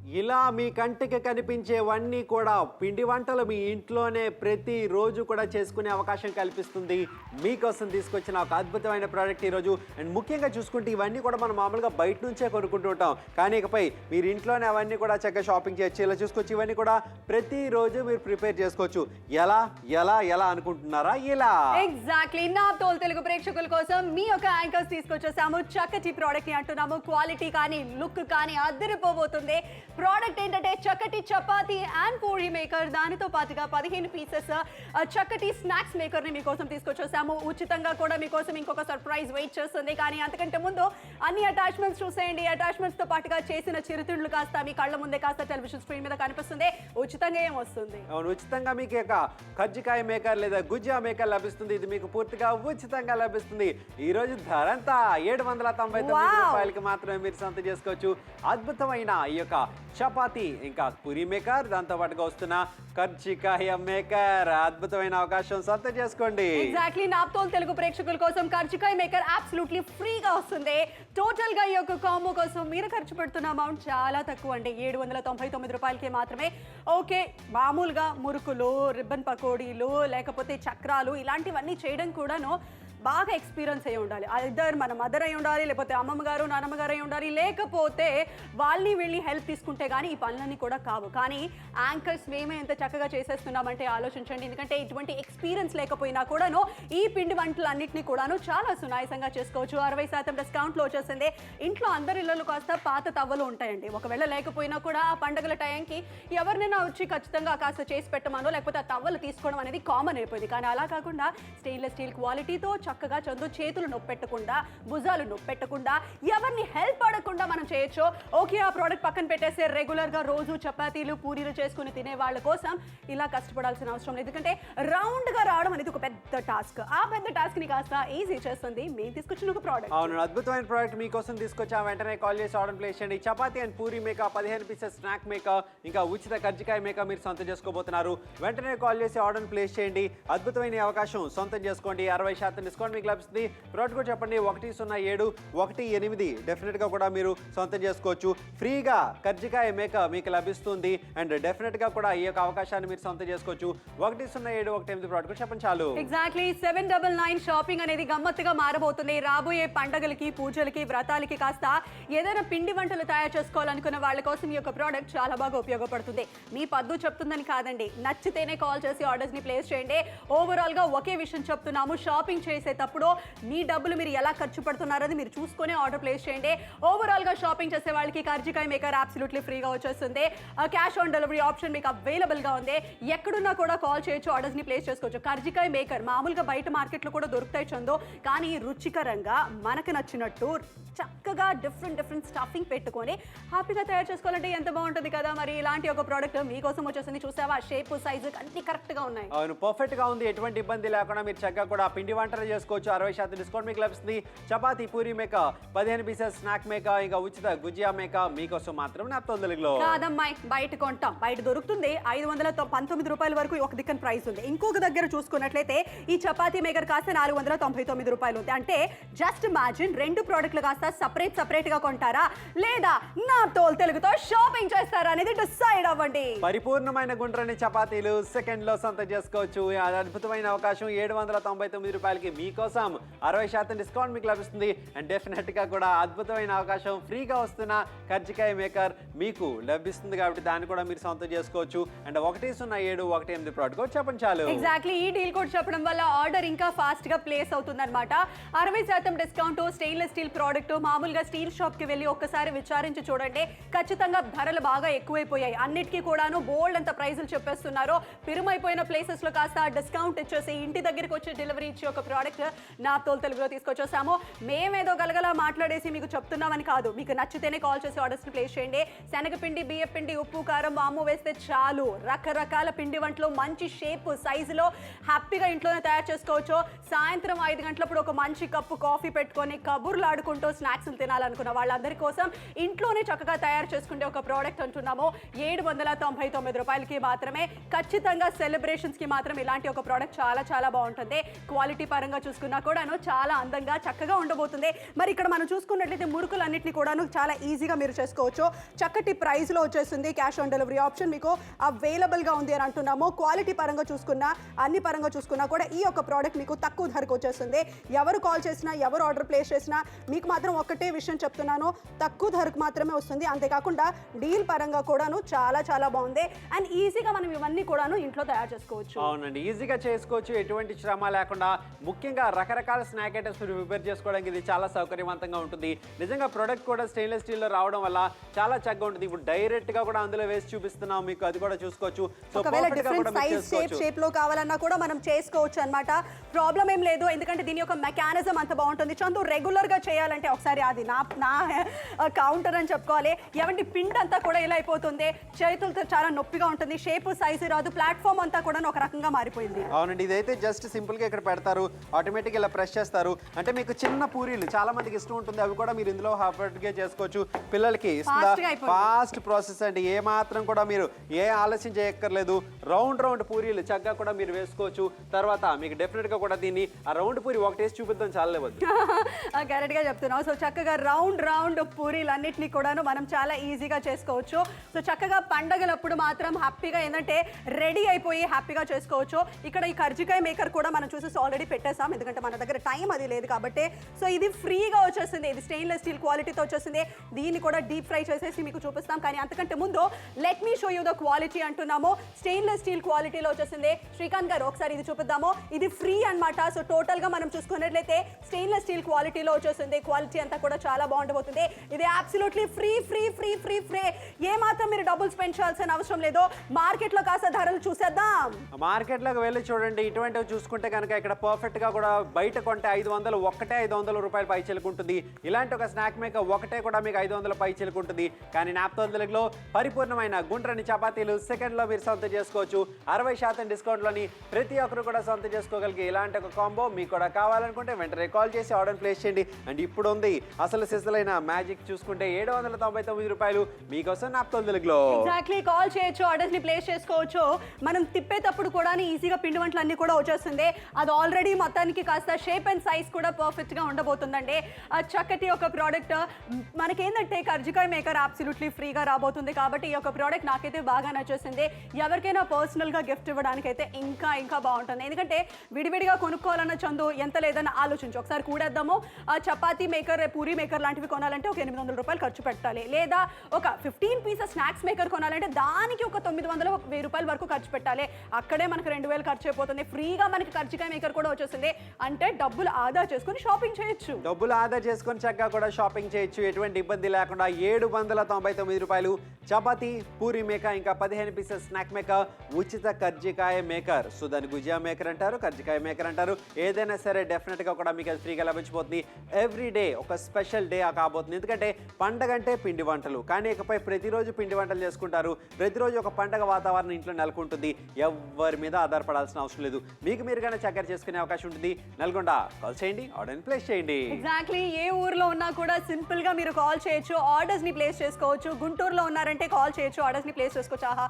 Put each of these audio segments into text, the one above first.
ఇలా మీ కంటికి కనిపించేవన్నీ కూడా పిండి వంటలు మీ ఇంట్లోనే ప్రతిరోజు కూడా చేసుకునే అవకాశం కల్పిస్తుంది. మీకోసం తీసుకొచ్చిన ఒక అద్భుతమైన ప్రోడక్ట్ ఈరోజు. అండ్ ముఖ్యంగా చూసుకుంటే ఇవన్నీ కూడా మనం మామూలుగా బయట నుంచే కొనుక్కుంటూ ఉంటాం, కానీ ఇకపై మీరు ఇంట్లోనే అవన్నీ కూడా చక్కగా షాపింగ్ చేయొచ్చు. ఇలా చూసుకోవచ్చు, ఇవన్నీ కూడా ప్రతిరోజు మీరు ప్రిపేర్ చేసుకోవచ్చు. ఎలా ఎలా ఎలా అనుకుంటున్నారా? ఇలా ఎగ్జాక్ట్లీ నా తోలు తెలుగు ప్రేక్షకుల కోసం మీ యొక్క యాంకర్స్ తీసుకొచ్చేసాము. చక్కటి ప్రోడక్ట్ ని అంటున్నాము. క్వాలిటీ కానీ లుక్ కానీ అద్దరిపోబోతుంది. ప్రోడక్ట్ ఏంటంటే చక్కటి చపాతీ అండ్ పూరి మేకర్, దానితో పాటుగా 15 పీసెస్ చక్కటి స్నాక్స్ మేకర్ ని మీకోసం తీసుకొచ్చేసాము. ఉచితంగా కూడా మీకోసం ఇంకొక సర్ప్రైజ్ వెయిట్ చేస్తుంది. కానీ అంతకంటే ముందు అన్ని అటాచ్మెంట్స్ చూసేయండి. అటాచ్మెంట్స్ తో పాటుగా చేసిన చిరుతిండ్లు కాస్త మీ కళ్ళ ముందే కాస్త టెలివిజన్ స్క్రీన్ మీద కనిపిస్తుంది. ఉచితంగా ఏం వస్తుంది? అవును, ఉచితంగా మీకు కజ్జికాయ మేకర్ లేదా గుజ్జా మేకర్ లభిస్తుంది. ఇది మీకు పూర్తిగా ఉచితంగా లభిస్తుంది. ఈ రోజు ధర అంతా 799 రూపాయలకి మాత్రమే మీరు సొంతం చేసుకోవచ్చు. అద్భుతమైన ఈ యొక్క చపాతీ ఇంకా పూరి మేకర్, దాంతో పాటుగా వస్తున్న కర్జికాయ మేకర్, అద్భుతమైన అవకాశం, సొంతం చేసుకోండి. ఎగ్జాక్ట్లీ నాప్తోల్ తెలుగు ప్రేక్షకుల కోసం కర్జికాయ మేకర్ అబ్సల్యూట్లీ ఫ్రీగా వస్తుంది. టోటల్ గా ఈ యొక్క కాంబో కోసం మీరు ఖర్చు పెడుతున్న అమౌంట్ చాలా తక్కువ అండి, 799 రూపాయలకి మాత్రమే. ఓకే, మామూలుగా మురుకులు, రిబ్బన్ పకోడీలు, లేకపోతే చక్రాలు ఇలాంటివన్నీ చేయడం కూడాను బాగా ఎక్స్పీరియన్స్ అయి ఉండాలి. ఇద్దరు మన మదర్ అయి ఉండాలి, లేకపోతే అమ్మమ్మ గారు నానమ్మ గారు అయి ఉండాలి, లేకపోతే వాళ్ళని వెళ్ళి హెల్ప్ తీసుకుంటే కానీ ఈ పనులన్నీ కూడా కావు. కానీ యాంకర్స్ మేమే ఎంత చక్కగా చేసేస్తున్నామంటే ఆలోచించండి. ఎందుకంటే ఇటువంటి ఎక్స్పీరియన్స్ లేకపోయినా కూడాను ఈ పిండి వంటలన్నింటినీ కూడాను చాలా సునాయాసంగా చేసుకోవచ్చు. 60% డిస్కౌంట్లో వచ్చేసింది. ఇంట్లో అందరి ఇళ్ళలో కాస్త పాత తవ్వలు ఉంటాయండి. ఒకవేళ లేకపోయినా కూడా ఆ పండుగల టైంకి ఎవరినైనా వచ్చి ఖచ్చితంగా కాస్త చేసి పెట్టమనో లేకపోతే ఆ తవ్వలు తీసుకోవడం అనేది కామన్ అయిపోయింది. కానీ అలా కాకుండా స్టెయిన్లెస్ స్టీల్ క్వాలిటీతో చక్కగా చదువు చేతులు నొప్పెట్టకుండా, భుజాలు నొప్పెట్టకుండా, ఎవరిని హెల్ప్ అడగకుండా మనం చేయొచ్చు. ఓకే, ఆ ప్రోడక్ట్ పక్కన పెట్టేస్తే రెగ్యులర్గా రోజు చపాతీలు పూరీలు చేసుకుని తినే వాళ్ళ కోసం ఇలా కష్టపడాల్సిన అవసరం లేదు. ఎందుకంటే రౌండ్గా రావడం అనేది ఒక పెద్ద టాస్క్. ఆ పెద్ద టాస్క్ని కాస్త ఈజీ చేస్తుంది మేము తీసుకొచ్చిన ఒక ప్రోడక్ట్. అవును, అద్భుతమైన ప్రోడక్ట్ మీకోసం తీసుకొచ్చాం. వెంటనే కాల్ చేసి ఆర్డర్ ప్లేస్ చేయండి. చపాతీ అండ్ పూరి మేక, 15 పీసెస్ స్నాక్ మేక, ఇంకా ఉచిత కర్జికాయ మేక మీరు సొంతం చేసుకోబోతున్నారు. వెంటనే కాల్ చేసి ఆర్డర్ ప్లేస్ చేయండి. అద్భుతమైన అవకాశం, సొంతం చేసుకోండి. 60% డిస్కౌంట్ మీకు లభిస్తుంది. ప్రోడక్ట్ కూడా చెప్పండి, 10718 డెఫినెట్గా కూడా మీరు సొంతం చేసుకోవచ్చు. ఫ్రీగా కర్జికాయ మేక మీకు లభిస్తుంది. అండ్ డెఫినెట్గా కూడా ఈ యొక్క అవకాశాన్ని మీరు సొంతం చేసుకోవచ్చు. 10718 ప్రోడక్ట్ కూడా చెప్పండి చాలు. ఎగ్జాక్ట్లీ 799 షాపింగ్ అనేది గమ్మత్తుగా మారబోతుంది. రాబోయే పండగలకి, పూజలకి, వ్రతాలకి కాస్త ఏదైనా పిండి వంటలు తయారు చేసుకోవాలనుకున్న వాళ్ళ కోసం ఈ యొక్క ప్రోడక్ట్ చాలా బాగా ఉపయోగపడుతుంది. మీ పద్దు చెప్తుందని కాదండి, నచ్చితేనే కాల్ చేసి ఆర్డర్స్ని ప్లేస్ చేయండి. ఓవరాల్గా ఒకే విషయం చెప్తున్నాము, షాపింగ్ చేసేటప్పుడు మీ డబ్బులు మీరు ఎలా ఖర్చు పడుతున్నారని మీరు చూసుకొని ఆర్డర్ ప్లేస్ చేయండి. ఓవరాల్గా షాపింగ్ చేసే వాళ్ళకి కర్జికాయ మేకర్ అబ్సల్యూట్లీ ఫ్రీగా వచ్చేస్తుంది. క్యాష్ ఆన్ డెలివరీ ఆప్షన్ మీకు అవైలబుల్గా ఉంది. ఎక్కడున్నా కూడా కాల్ చేయొచ్చు, ఆర్డర్స్ని ప్లేస్ చేసుకోవచ్చు. కర్జికాయ మేకర్ మామూలుగా బయట మార్కెట్లో కూడా దొరుకుతాయి చందో, కానీ రుచికరంగా మనకు నచ్చినట్టు చక్కగా డిఫరెంట్ స్టఫింగ్ పెట్టుకొని హ్యాపీగా తయారు చేసుకోవాలంటే ఎంత బాగుంటుంది కదా. మరి ఇలాంటి ఒక ప్రోడక్ట్ మీకోసం వచ్చేసింది. చూసావా, షేప్ సైజు అన్ని కరెక్ట్గా ఉన్నాయి. అవును, పర్ఫెక్ట్గా ఉంది. ఎటువంటి ఇబ్బంది లేకుండా మీరు చక్కగా కూడా పిండి వంటలు చేసుకోవచ్చు. 60% డిస్కౌంట్ మీకు లభిస్తుంది. చపాతీ పూరి మేక, 15 పీసెస్ స్నాక్ మేక, ఇంకా ఉచిత గుజియా మేక మీకోసం మాత్రం నాప్తోల్ తెలుగులో. కాదమ్మాయి, బయట కొంటాం, బయట దొరుకుతుంది 519 రూపాయల వరకు ఒక దిక్కన ప్రైస్ ఉంది. ఇంకొక దగ్గర చూసుకున్నట్లయితే ఈ చపాతీ మేకర్ కాస్త 499 రూపాయలు ఉంది. అంటే జస్ట్ ఇమాజిన్, 2 ప్రోడక్ట్లు కాస్త సపరేట్ గా కొంటారా లేదా నాప్తోల్ తెలుగుతో షాపింగ్ చేస్తారా అనేది డిసైడ్ అవ్వండి. పరిపూర్ణమైన గుండ్రని చపాతీలు సెకండ్ లో సొంతం చేసుకోవచ్చు. అద్భుతమైన అవకాశం, 799 రూపాయలకి మీకోసం 60% డిస్కౌంట్ మీకు లభిస్తుంది. అండ్ డెఫినెట్ గా కూడా అద్భుతమైన అవకాశం, ఫ్రీగా వస్తున్న కర్జికాయ మేకర్ మీకు లభిస్తుంది కాబట్టి దాన్ని కూడా మీరు సొంతం చేసుకోవచ్చు. అండ్ 10718 ప్రోడక్ట్ కోడ్ చెప్పండి చాలు. ఎగ్జాక్ట్లీ, ఈ డీల్ కోడ్ చెప్పడం వల్ల ఆర్డర్ ఇంకా ఫాస్ట్ గా ప్లేస్ అవుతుంది అనమాట. 60% డిస్కౌంట్, స్టెయిన్లెస్ స్టీల్ ప్రోడక్ట్. మామూలుగా స్టీల్ షాప్ కి వెళ్ళి ఒక్కసారి విచారించి చూడండి, ఖచ్చితంగా ధరలు బాగా ఎక్కువైపోయాయి. అన్నిటికీ కూడాను బోల్డ్ అంత ప్రైజులు చెప్పేస్తున్నారు. పిరుమైపోయిన ప్లేసెస్ లో కాస్త డిస్కౌంట్ ఇచ్చేసి ఇంటి దగ్గరికి వచ్చి డెలివరీ ఇచ్చే ఒక ప్రోడక్ట్ నాప్తోల్ తెలుగులో తీసుకొచ్చేసాము. మేమేదో గలగలా మాట్లాడేసి మీకు చెప్తున్నామని కాదు, మీకు నచ్చితేనే కాల్ చేసి ఆర్డర్స్ని ప్లేస్ చేయండి. శనగపిండి, బియ్యపిండి, ఉప్పు, కారం, వాము వేస్తే చాలు, రకరకాల పిండి వంటలు మంచి షేప్ సైజులో హ్యాపీగా ఇంట్లోనే తయారు చేసుకోవచ్చు. సాయంత్రం 5 గంటలప్పుడు ఒక మంచి కప్పు కాఫీ పెట్టుకొని కబుర్లు ఆడుకుంటూ స్నాక్స్లు తినాలనుకున్న వాళ్ళందరి కోసం ఇంట్లోనే చక్కగా తయారు చేసుకునే ఒక ప్రోడక్ట్ అంటున్నాము. 799 రూపాయలకి మాత్రమే. ఖచ్చితంగా సెలబ్రేషన్స్కి మాత్రం ఇలాంటి ఒక ప్రోడక్ట్ చాలా బాగుంటుంది. క్వాలిటీ పరంగా చూసుకున్నా కూడాను చాలా అందంగా చక్కగా ఉండబోతుంది. మరి ఇక్కడ మనం చూసుకున్నట్లయితే మురుకులన్నింటినీ కూడాను చాలా ఈజీగా మీరు చేసుకోవచ్చు. చక్కటి ప్రైస్లో వచ్చేస్తుంది. క్యాష్ ఆన్ డెలివరీ ఆప్షన్ మీకు అవైలబుల్గా ఉంది అని అంటున్నాము. క్వాలిటీ పరంగా చూసుకున్నా అన్ని పరంగా చూసుకున్నా కూడా ఈ యొక్క ప్రోడక్ట్ మీకు తక్కువ ధరకు వచ్చేస్తుంది. ఎవరు కాల్ చేసినా ఎవరు ఆర్డర్ ప్లేస్ చేసినా మీకు మాత్రం ఒకటే విషయం చెప్తున్నాను, తక్కువ ధరకు మాత్రమే వస్తుంది. అంతేకాకుండా డీల్ పరంగా కూడాను చాలా చాలా బాగుంది. అండ్ ఈజీగా మనం ఇవన్నీ కూడాను ఇంట్లో తయారు చేసుకోవచ్చు. అవునండి, ఈజీగా చేసుకోవచ్చు, ఎటువంటి శ్రమ లేకుండా. ముఖ్యంగా రకరకాల స్నాక్ ఐటమ్స్ మీరు ప్రిపేర్ చేసుకోవడానికి ఇది చాలా సౌకర్యవంతంగా ఉంటుంది. నిజంగా ప్రొడక్ట్ కూడా స్టెయిన్లెస్ స్టీల్లో రావడం వల్ల చాలా చక్కగా ఉంటుంది. ఇప్పుడు డైరెక్ట్ గా కూడా అందులో వేసి చూపిస్తున్నాం మీకు, అది కూడా చూసుకోవచ్చు. సో ఒకవేళ డిఫరెంట్ సైజ్ షేప్ లో కావాలన్నా కూడా మనం చేసుకోవచ్చు అన్నమాట. ప్రాబ్లం ఏం లేదు, ఎందుకంటే దీని యొక్క మెకానిజం అంత బాగుంటుంది. చందు రెగ్యులర్ గా చేయాలంటే ఒకసారి అది నా కౌంటర్ అని చెప్పుకోవాలి. ఏమంటే పిండి అంతా కూడా ఇలా అయిపోతుంది, చేతులతో చాలా నొప్పిగా ఉంటుంది, షేప్ సైజు రాదు, ప్లాట్ఫామ్ అంతా కూడా ఒక రకంగా మారిపోయింది. అవునండి, ఇదైతే జస్ట్ సింపుల్ గా ఇక్కడ పెడతారు, ఆటోమేటిక్ ఇలా ప్రెస్ చేస్తారు. అంటే మీకు చిన్న పూరీలు చాలా మందికి ఇష్టం ఉంటుంది, అవి కూడా మీరు ఇందులో హాఫ్గా చేసుకోవచ్చు. పిల్లలకి ఫాస్ట్ ప్రాసెస్ అండి, ఏ మాత్రం కూడా మీరు ఆలస్యం చేయక్కర్లేదు. రౌండ్ పూరీలు చక్కగా కూడా మీరు వేసుకోవచ్చు. తర్వాత మీకు డెఫినెట్ గా కూడా దీన్ని ఆ రౌండ్ పూరి ఒకటేసి చూపిద్దాం చాలేవద్దు. కరెక్ట్ గా చెప్తున్నావు. సో చక్కగా రౌండ్ పూరీలు అన్నిటినీ కూడాను మనం చాలా ఈజీగా చేసుకోవచ్చు. సో చక్కగా పండగలప్పుడు మాత్రం హ్యాపీగా ఏంటంటే రెడీ అయిపోయి హ్యాపీగా చేసుకోవచ్చు. ఇక్కడ ఈ కర్జికాయ మేకర్ కూడా మనం చూసేసి ఆల్రెడీ పెట్టేసాం, ఎందుకంటే మన దగ్గర టైం అది లేదు కాబట్టి. సో ఇది ఫ్రీగా వచ్చేస్తుంది, ఇది స్టెయిన్లెస్ స్టీల్ క్వాలిటీతో వచ్చేస్తుంది. దీన్ని కూడా డీప్ ఫ్రై చేసేసి మీకు చూపిస్తాం. కానీ అంతకంటే ముందు let me show you the quality అంటున్నాము. స్టెయిన్లెస్ స్టీల్ క్వాలిటీలో వచ్చేసింది. శ్రీకాంత్ గారు ఒకసారి ఇది చూపిద్దాము. ఇది ఫ్రీ అన్నమాట. సో టోటల్ గా మనం చూసుకున్నట్లయితే స్టెయిన్లెస్ స్టీల్ క్వాలిటీలో వచ్చేసింది. క్వాలిటీ అంతా కూడా చాలా బాగుండబోతుంది. ఇది absolutely free free free free free ఏ మాత్రం మీరు డబ్బులు స్పెండ్ చేయాల్సిన అవసరం లేదు. మార్కెట్ లో కాస్త ధరలు చూసేద్దాం. మార్కెట్ లోకి వెళ్ళి చూడండి, ఇటువంటివి చూసుకుంటే కనుక ఇక్కడ పర్ఫెక్ట్ గా కూడా బయట కొంటే 500 ఒకటే 500 రూపాయలు పై చెలుకుంటుంది. ఇలాంటి ఒక స్నాక్ మేకర్ ఒకటే కూడా మీకు 500 పై చెలుకుంటుంది. కానీ నాప్తోల్ తెలుగులో పరిపూర్ణమైన గుండ్రని చపాతీలు సెకండ్ లో మీరు సొంతం చేసుకోవచ్చు. 60% డిస్కౌంట్ లోని ప్రతి ఒక్కరు కూడా సొంతం చేసుకోగలిగే ఇలాంటి ఒక కాంబో మీకు కూడా కావాలనుకుంటే వెంటనే కాల్ చేసి ఆర్డర్ ప్లేస్ చేయండి. అండ్ ఇప్పుడు ఉంది అసలు సిసలైన మ్యాజిక్, చూసుకుంటే 799 రూపాయలు మీకోసం నాప్తోల్ తెలుగులో. ఎగ్జాక్ట్లీ, కాల్ చేయొచ్చు, ఆర్డర్స్ ని ప్లేస్ చేసుకోవచ్చు. మనం తిప్పేటప్పుడు కూడా ఈజీగా పిండి వంటలు అన్ని కూడా వచ్చేస్తుంది. అది ఆల్రెడీ మొత్తానికి కాస్త షేప్ అండ్ సైజ్ కూడా పర్ఫెక్ట్ గా ఉండబోతుందండి. చక్కటి ఒక ప్రోడక్ట్ మనకేంటంటే కర్జికాయ మేకర్ అబ్సల్యూట్లీ ఫ్రీగా రాబోతుంది కాబట్టి ఈ యొక్క ప్రోడక్ట్ నాకైతే బాగా నచ్చేసింది. ఎవరికైనా పర్సనల్ గా గిఫ్ట్ ఇవ్వడానికి అయితే ఇంకా ఇంకా బాగుంటుంది. ఎందుకంటే విడివిడిగా కొనుక్కోవాలన్న చందు ఎంత లేదని ఆలోచించు, ఒకసారి కూడేద్దాము. చపాతీ మేకర్, పూరీ మేకర్ లాంటివి కొనాలంటే ఒక 800 రూపాయలు ఖర్చు పెట్టాలి. లేదా ఒక 15 పీసెస్ స్నాక్స్ మేకర్ కొనాలంటే దానికి ఒక 900-1000 రూపాయల వరకు ఖర్చు పెట్టాలి. అక్కడే మనకు 2000 ఖర్చు అయిపోతుంది. ఫ్రీగా మనకి కర్జికాయ మేకర్ కూడా వచ్చేసింది. అంటే డబ్బులు ఆదా చేసుకుని షాపింగ్ చేయొచ్చు. డబ్బులు ఆదా చేసుకొని చక్కగా కూడా షాపింగ్ చేయొచ్చు, ఎటువంటి ఇబ్బంది లేకుండా. 799 రూపాయలు చపాతీ, పూరి మేకర్, ఇంకా 15 పీసెస్ స్నాక్ మేకర్, ఉచిత కర్జికాయ మేకర్. సో దాని గుజియా మేకర్ అంటారు, కర్జికాయ మేకర్ అంటారు. ఏదైనా సరే డెఫినెట్ గా కూడా మీకు అది ఫ్రీగా లభించబోతుంది. ఎవ్రీ డే ఒక స్పెషల్ డే కాబోతుంది. ఎందుకంటే పండగ అంటే పిండి వంటలు, కానీ ఇకపై ప్రతిరోజు పిండి వంటలు చేసుకుంటారు. ప్రతిరోజు ఒక పండగ వాతావరణం ఇంట్లో నెలకొంటుంది. ఎవరి మీద ఆధారపడాల్సిన అవసరం లేదు. మీకు మీరుగానే చక్కర చేసుకునే అవకాశం ఉంటుంది. నల్గొండ కాల్ చేయండి, ఆర్డర్ ప్లేస్ చేయండి. ఎగ్జాక్ట్లీ, ఏ ఊర్లో ఉన్నా కూడా సింపుల్ గా మీరు కాల్ చేయొచ్చు, ఆర్డర్స్ ని ప్లేస్ చేసుకోవచ్చు. గుంటూరులో ఉన్నారంటే కాల్ చేయొచ్చు, ఆర్డర్స్ ని ప్లేస్ చేసుకోవచ్చు. ఆహా,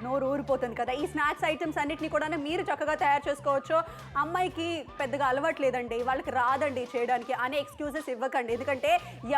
నోరు ఊరిపోతుంది కదా. ఈ స్నాక్స్ ఐటమ్స్ అన్నిటిని కూడా మీరు చక్కగా తయారు చేసుకోవచ్చు. అమ్మాయికి పెద్దగా అలవాటు లేదండి, వాళ్ళకి రాదండి చేయడానికి అనే ఎక్స్క్యూజెస్ ఇవ్వకండి. ఎందుకంటే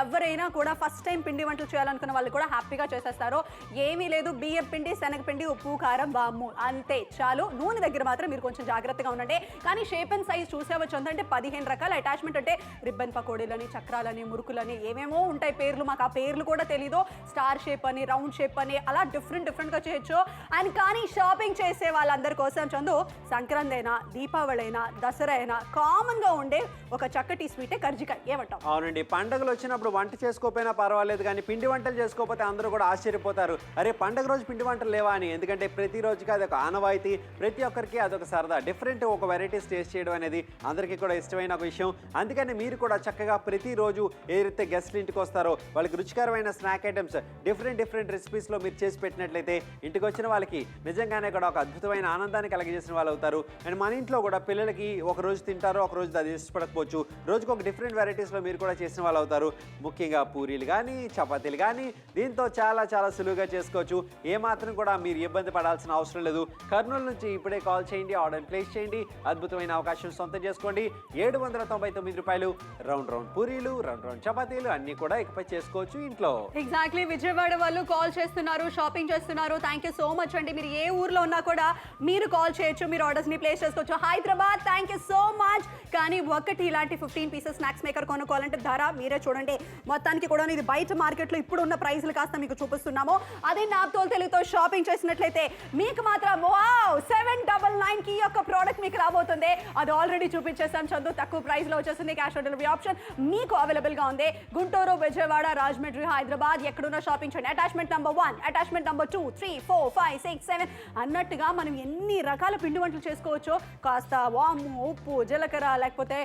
ఎవరైనా కూడా ఫస్ట్ టైం పిండి వంటలు చేయాలనుకున్న వాళ్ళు కూడా హ్యాపీగా చేసేస్తారు. ఏమీ లేదు, బియ్యం పిండి, శనగపిండి, ఉప్పు, కారం, వాము, అంతే చాలు. నూనె దగ్గర మాత్రం మీరు కొంచెం జాగ్రత్తగా ఉండండి. కానీ షేప్ అండ్ సైజ్ చూసేవచ్చు. అంటే 15 రకాల అటాచ్మెంట్, అంటే రిబ్బన్ పకోడీలని, చక్రాలని, మురుకులని, ఏమేమో ఉంటాయి పేర్లు, మాకు ఆ పేర్లు కూడా తెలీదు. స్టార్ షేప్ అని, రౌండ్ షేప్ అని, అలా డిఫరెంట్గా చేయొచ్చు. అండ్ కానీ షాపింగ్ చేసే వాళ్ళందరి కోసం చందు సంక్రాంతి అయినా, దీపావళి అయినా, దసరా అయినా కామన్ గా ఉండే ఒక చక్కటి స్వీటే కర్జికాయ. ఏమంటాం? అవునండి, పండుగలు వచ్చినప్పుడు వంట చేసుకోకపోయినా పర్వాలేదు, కానీ పిండి వంటలు చేసుకోకపోతే అందరూ కూడా ఆశ్చర్యపోతారు. అరే పండుగ రోజు పిండి వంటలు లేవా అని. ఎందుకంటే ప్రతి రోజుకి అదొక ఆనవాయితీ, ప్రతి ఒక్కరికి అదొక సరదా. డిఫరెంట్ ఒక వెరైటీస్ టేస్ట్ చేయడం అనేది అందరికీ కూడా ఇష్టమైన ఒక విషయం. అందుకని మీరు కూడా చక్కగా ప్రతిరోజు ఏదైతే గెస్ట్లు ఇంటికి వస్తారో వాళ్ళకి రుచికరమైన స్నాక్ ఐటమ్స్ డిఫరెంట్ రెసిపీస్లో మీరు చేసి పెట్టినట్లయితే ఇంటికి వచ్చిన వాళ్ళకి నిజంగానే కూడా ఒక అద్భుతమైన ఆనందాన్ని కలిగజేసిన వాళ్ళు అవుతారు. అండ్ మన ఇంట్లో కూడా పిల్లలకి ఒక రోజు తింటారో, ఒక రోజు అది ఇష్టపడకపోవచ్చు. రోజుకు ఒక డిఫరెంట్ వెరైటీస్లో మీరు కూడా చేసిన వాళ్ళు అవుతారు. ముఖ్యంగా పూరీలు కానీ, చపాతీలు కానీ దీంతో చాలా సులువుగా చేసుకోవచ్చు. ఏమాత్రం కూడా మీరు ఇబ్బంది పడాల్సిన అవసరం లేదు. కర్నూలు నుంచి ఇప్పుడే కాల్ చేయండి, ఆర్డర్ ప్లేస్ చేయండి. అద్భుతమైన అవకాశం సొంతం చేసుకోండి. 799 రూపాయలు. రౌండ్ రౌండ్ పూరీలు, రౌండ్ రౌండ్ చపాతీలు అన్ని కూడా ఇకపై చేసుకోవచ్చు ఇంట్లో. ఎగ్జాక్ట్లీ, విజయవాడ వాళ్ళు కాల్ చేస్తున్నారు, షాపింగ్ చేస్తున్నారు. థ్యాంక్ యూ సో మచ్ అండి. మీరు ఏ ఊర్లో ఉన్నా కూడా మీరు కాల్ చేయొచ్చు, మీరు ఆర్డర్స్ ని ప్లేస్ చేసుకోవచ్చు. Hyderabad, thank you so much. కానీ ఒకటి ఇలాంటి 15 పీసెస్ స్నాక్స్ మేకర్ కొనుక్కోవాలంటే ధర మీరే చూడండి. మొత్తానికి కూడా ఇది బయట మార్కెట్లో ఇప్పుడు ఉన్న ప్రైస్లు కాస్త మీకు చూపిస్తున్నాము. అదే నాప్తోల్ తెలుగుతో షాపింగ్ చేసినట్లయితే మీకు మాత్రం వావ్ 799 కి యొక్క ప్రోడక్ట్ మీకు రాబోతుంది. అది ఆల్రెడీ చూపించేసాం చందు, తక్కువ ప్రైస్ లో వచ్చేస్తుంది. క్యాష్ ఆన్ డెలివరీ ఆప్షన్ మీకు అవైలబుల్ గా ఉంది. గుంటూరు, విజయవాడ, రాజమండ్రి, హైదరాబాద్ ఎక్కడున్నా షాపింగ్ చేయండి. అటాచ్మెంట్ నెంబర్ 1, అటాచ్మెంట్ నెంబర్ 2, 3, 4, 5, 6, 7 అన్నట్టుగా మనం ఎన్ని రకాల పిండి వంటలు చేసుకోవచ్చు. కాస్త వాము, ఉప్పు, జీలకర్ర, లేకపోతే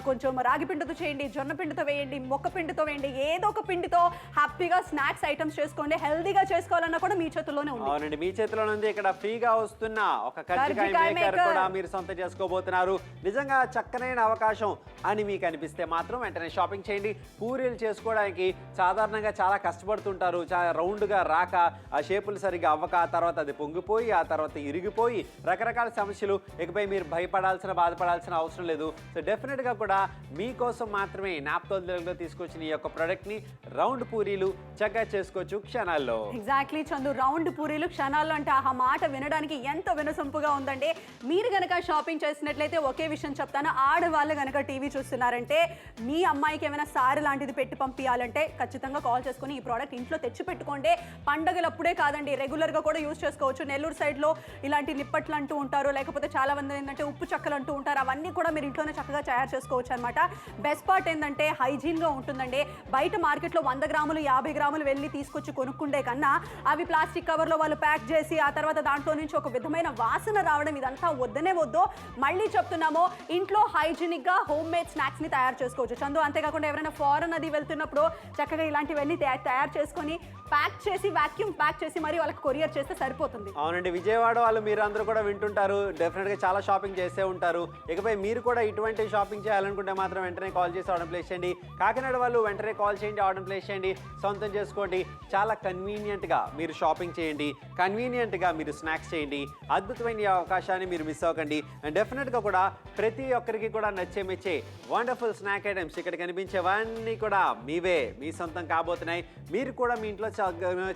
కొంచెం రాగి పిండితో చేయండి, జొన్న పిండితో వేయండి, మొక్క పిండితో వేయండి, ఏదో ఒక పిండితో హ్యాపీగా స్నాక్స్ ఐటమ్స్ చేసుకోండి. హెల్దీగా చేసుకోవాలన్నా కూడా మీ చేతుల్లోనే ఉంది. అవునండి, మీ చేతిలో ఉంది. ఇక్కడ ఫ్రీగా వస్తున్న ఒక కర్జికాయ మేకర్ కూడా మీరు సొంతం చేసుకోబోతున్నారు. నిజంగా చక్కనైన అవకాశం అని మీకు అనిపిస్తే మాత్రం వెంటనే షాపింగ్ చేయండి. పూరీలు చేసుకోవడానికి సాధారణంగా చాలా కష్టపడుతుంటారు. చాలా రౌండ్గా రాక, ఆ షేపులు సరిగ్గా అవ్వక, తర్వాత అది పొంగిపోయి, ఆ తర్వాత ఇరిగిపోయి రకరకాల సమస్యలు. ఇకపై మీరు భయపడాల్సిన, బాధపడాల్సిన అవసరం లేదు. సో డెఫినెట్గా కూడా మీకోసం మాత్రమే నాప్తోల్ తెలుగులో తీసుకొచ్చిన ఈ యొక్క ప్రోడక్ట్ని రౌండ్ పూరీలు చక్కగా చేసుకోవచ్చు క్షణాల్లో. ఎగ్జాక్ట్లీ చందు, రౌండ్ పూరీలు క్షణాల్లో అంటే ఆ మాట వినడానికి ఎంత వినసొంపుగా ఉందండి. మీరు గనక షాపింగ్ చేసినట్లయితే ఒకే విషయం చెప్తాను, ఆడవాళ్ళు గనక టీవీ చూస్తున్నారంటే మీ అమ్మాయికి ఏమైనా సారీ లాంటిది పెట్టి పంపించాలంటే ఖచ్చితంగా కాల్ చేసుకుని ఈ ప్రోడక్ట్ ఇంట్లో తెచ్చి పెట్టుకోండి. పండగలప్పుడే కాదండి, రెగ్యులర్గా కూడా యూజ్ చేసుకోవచ్చు. నెల్లూరు సైడ్లో ఇలాంటి నిప్పట్లు అంటూ ఉంటారు, లేకపోతే చాలా మంది ఏంటంటే ఉప్పు చెక్కలు అంటూ ఉంటారు. అవన్నీ కూడా మీరు ఇంట్లోనే చక్కగా తయారు చేసుకోవచ్చు అనమాట. బెస్ట్ పార్ట్ ఏంటంటే హైజీన్గా ఉంటుందండి. బయట మార్కెట్లో 100 గ్రాములు 50 గ్రాములు వెళ్ళి తీసుకొచ్చి కొనుక్కుండే కన్నా అవి ప్లాస్టిక్ కవర్లో వాళ్ళు ప్యాక్ చేసి ఆ తర్వాత దాంట్లో నుంచి ఒక విధమైన వాసన రావడం, ఇదంతా వద్దనే వద్దు. మళ్ళీ చెప్తున్నాము, ఇంట్లో హైజీనిక్గా హోమ్ మేడ్ స్నాక్స్ని తయారు చేసుకోవచ్చు చందు. అంతేకాకుండా ఎవరైనా ఫారెన్ అది వెళ్తున్నప్పుడు చక్కగా ఇలాంటివన్నీ తయారు చేసుకొని ప్యాక్ చేసి వాక్యూమ్ ప్యాక్ చేసి మరి వాళ్ళకి కొరియర్ చేస్తే సరిపోతుంది. అవునండి, విజయవాడ వాళ్ళు మీరు అందరూ కూడా వింటుంటారు, డెఫినెట్గా చాలా షాపింగ్ చేసే ఉంటారు. ఇకపై మీరు కూడా ఇటువంటి షాపింగ్ చేయాలనుకుంటే మాత్రం వెంటనే కాల్ చేసి ఆర్డర్ ప్లేస్ చేయండి. కాకినాడ వాళ్ళు వెంటనే కాల్ చేయండి, ఆర్డర్ ప్లేస్ చేయండి, సొంతం చేసుకోండి. చాలా కన్వీనియంట్గా మీరు షాపింగ్ చేయండి, కన్వీనియంట్గా మీరు స్నాక్స్ చేయండి. అద్భుతమైన ఈ అవకాశాన్ని మీరు మిస్ అవ్వకండి. అండ్ డెఫినెట్గా కూడా ప్రతి ఒక్కరికి కూడా నచ్చే మెచ్చే వండర్ఫుల్ స్నాక్ ఐటమ్స్ ఇక్కడ కనిపించేవన్నీ కూడా మీవే, మీ సొంతం కాబోతున్నాయి. మీరు కూడా మీ ఇంట్లో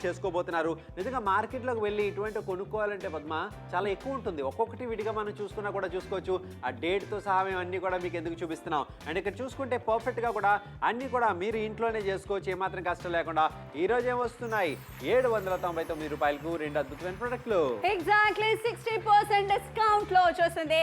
చేసుకోబోతున్నారు. నిజంగా మార్కెట్లోకి వెళ్ళి ఇటువంటి కొనుక్కోవాలంటే పద్మ చాలా ఎక్కువ ఉంటుంది. ఒక్కొక్కటి విడిగా మనం చూసుకున్నా కూడా చూసుకోవచ్చు. ఆ డేట్తో సహా మేము అన్ని కూడా మీకు ఎందుకు చూపిస్తున్నాం. అండ్ ఇక్కడ చూసుకుంటే పర్ఫెక్ట్గా కూడా అన్ని కూడా మీరు ఇంట్లోనే చేసుకోవచ్చు, ఏమాత్రం కష్టం లేకుండా. ఈ రోజు ఏమొస్తున్నాయి 799 రూపాయలకు 2 అద్భుతమైన ప్రొడక్ట్లు. ఎగ్జాక్ట్లీ 60% డిస్కౌంట్ లో వచ్చేసింది.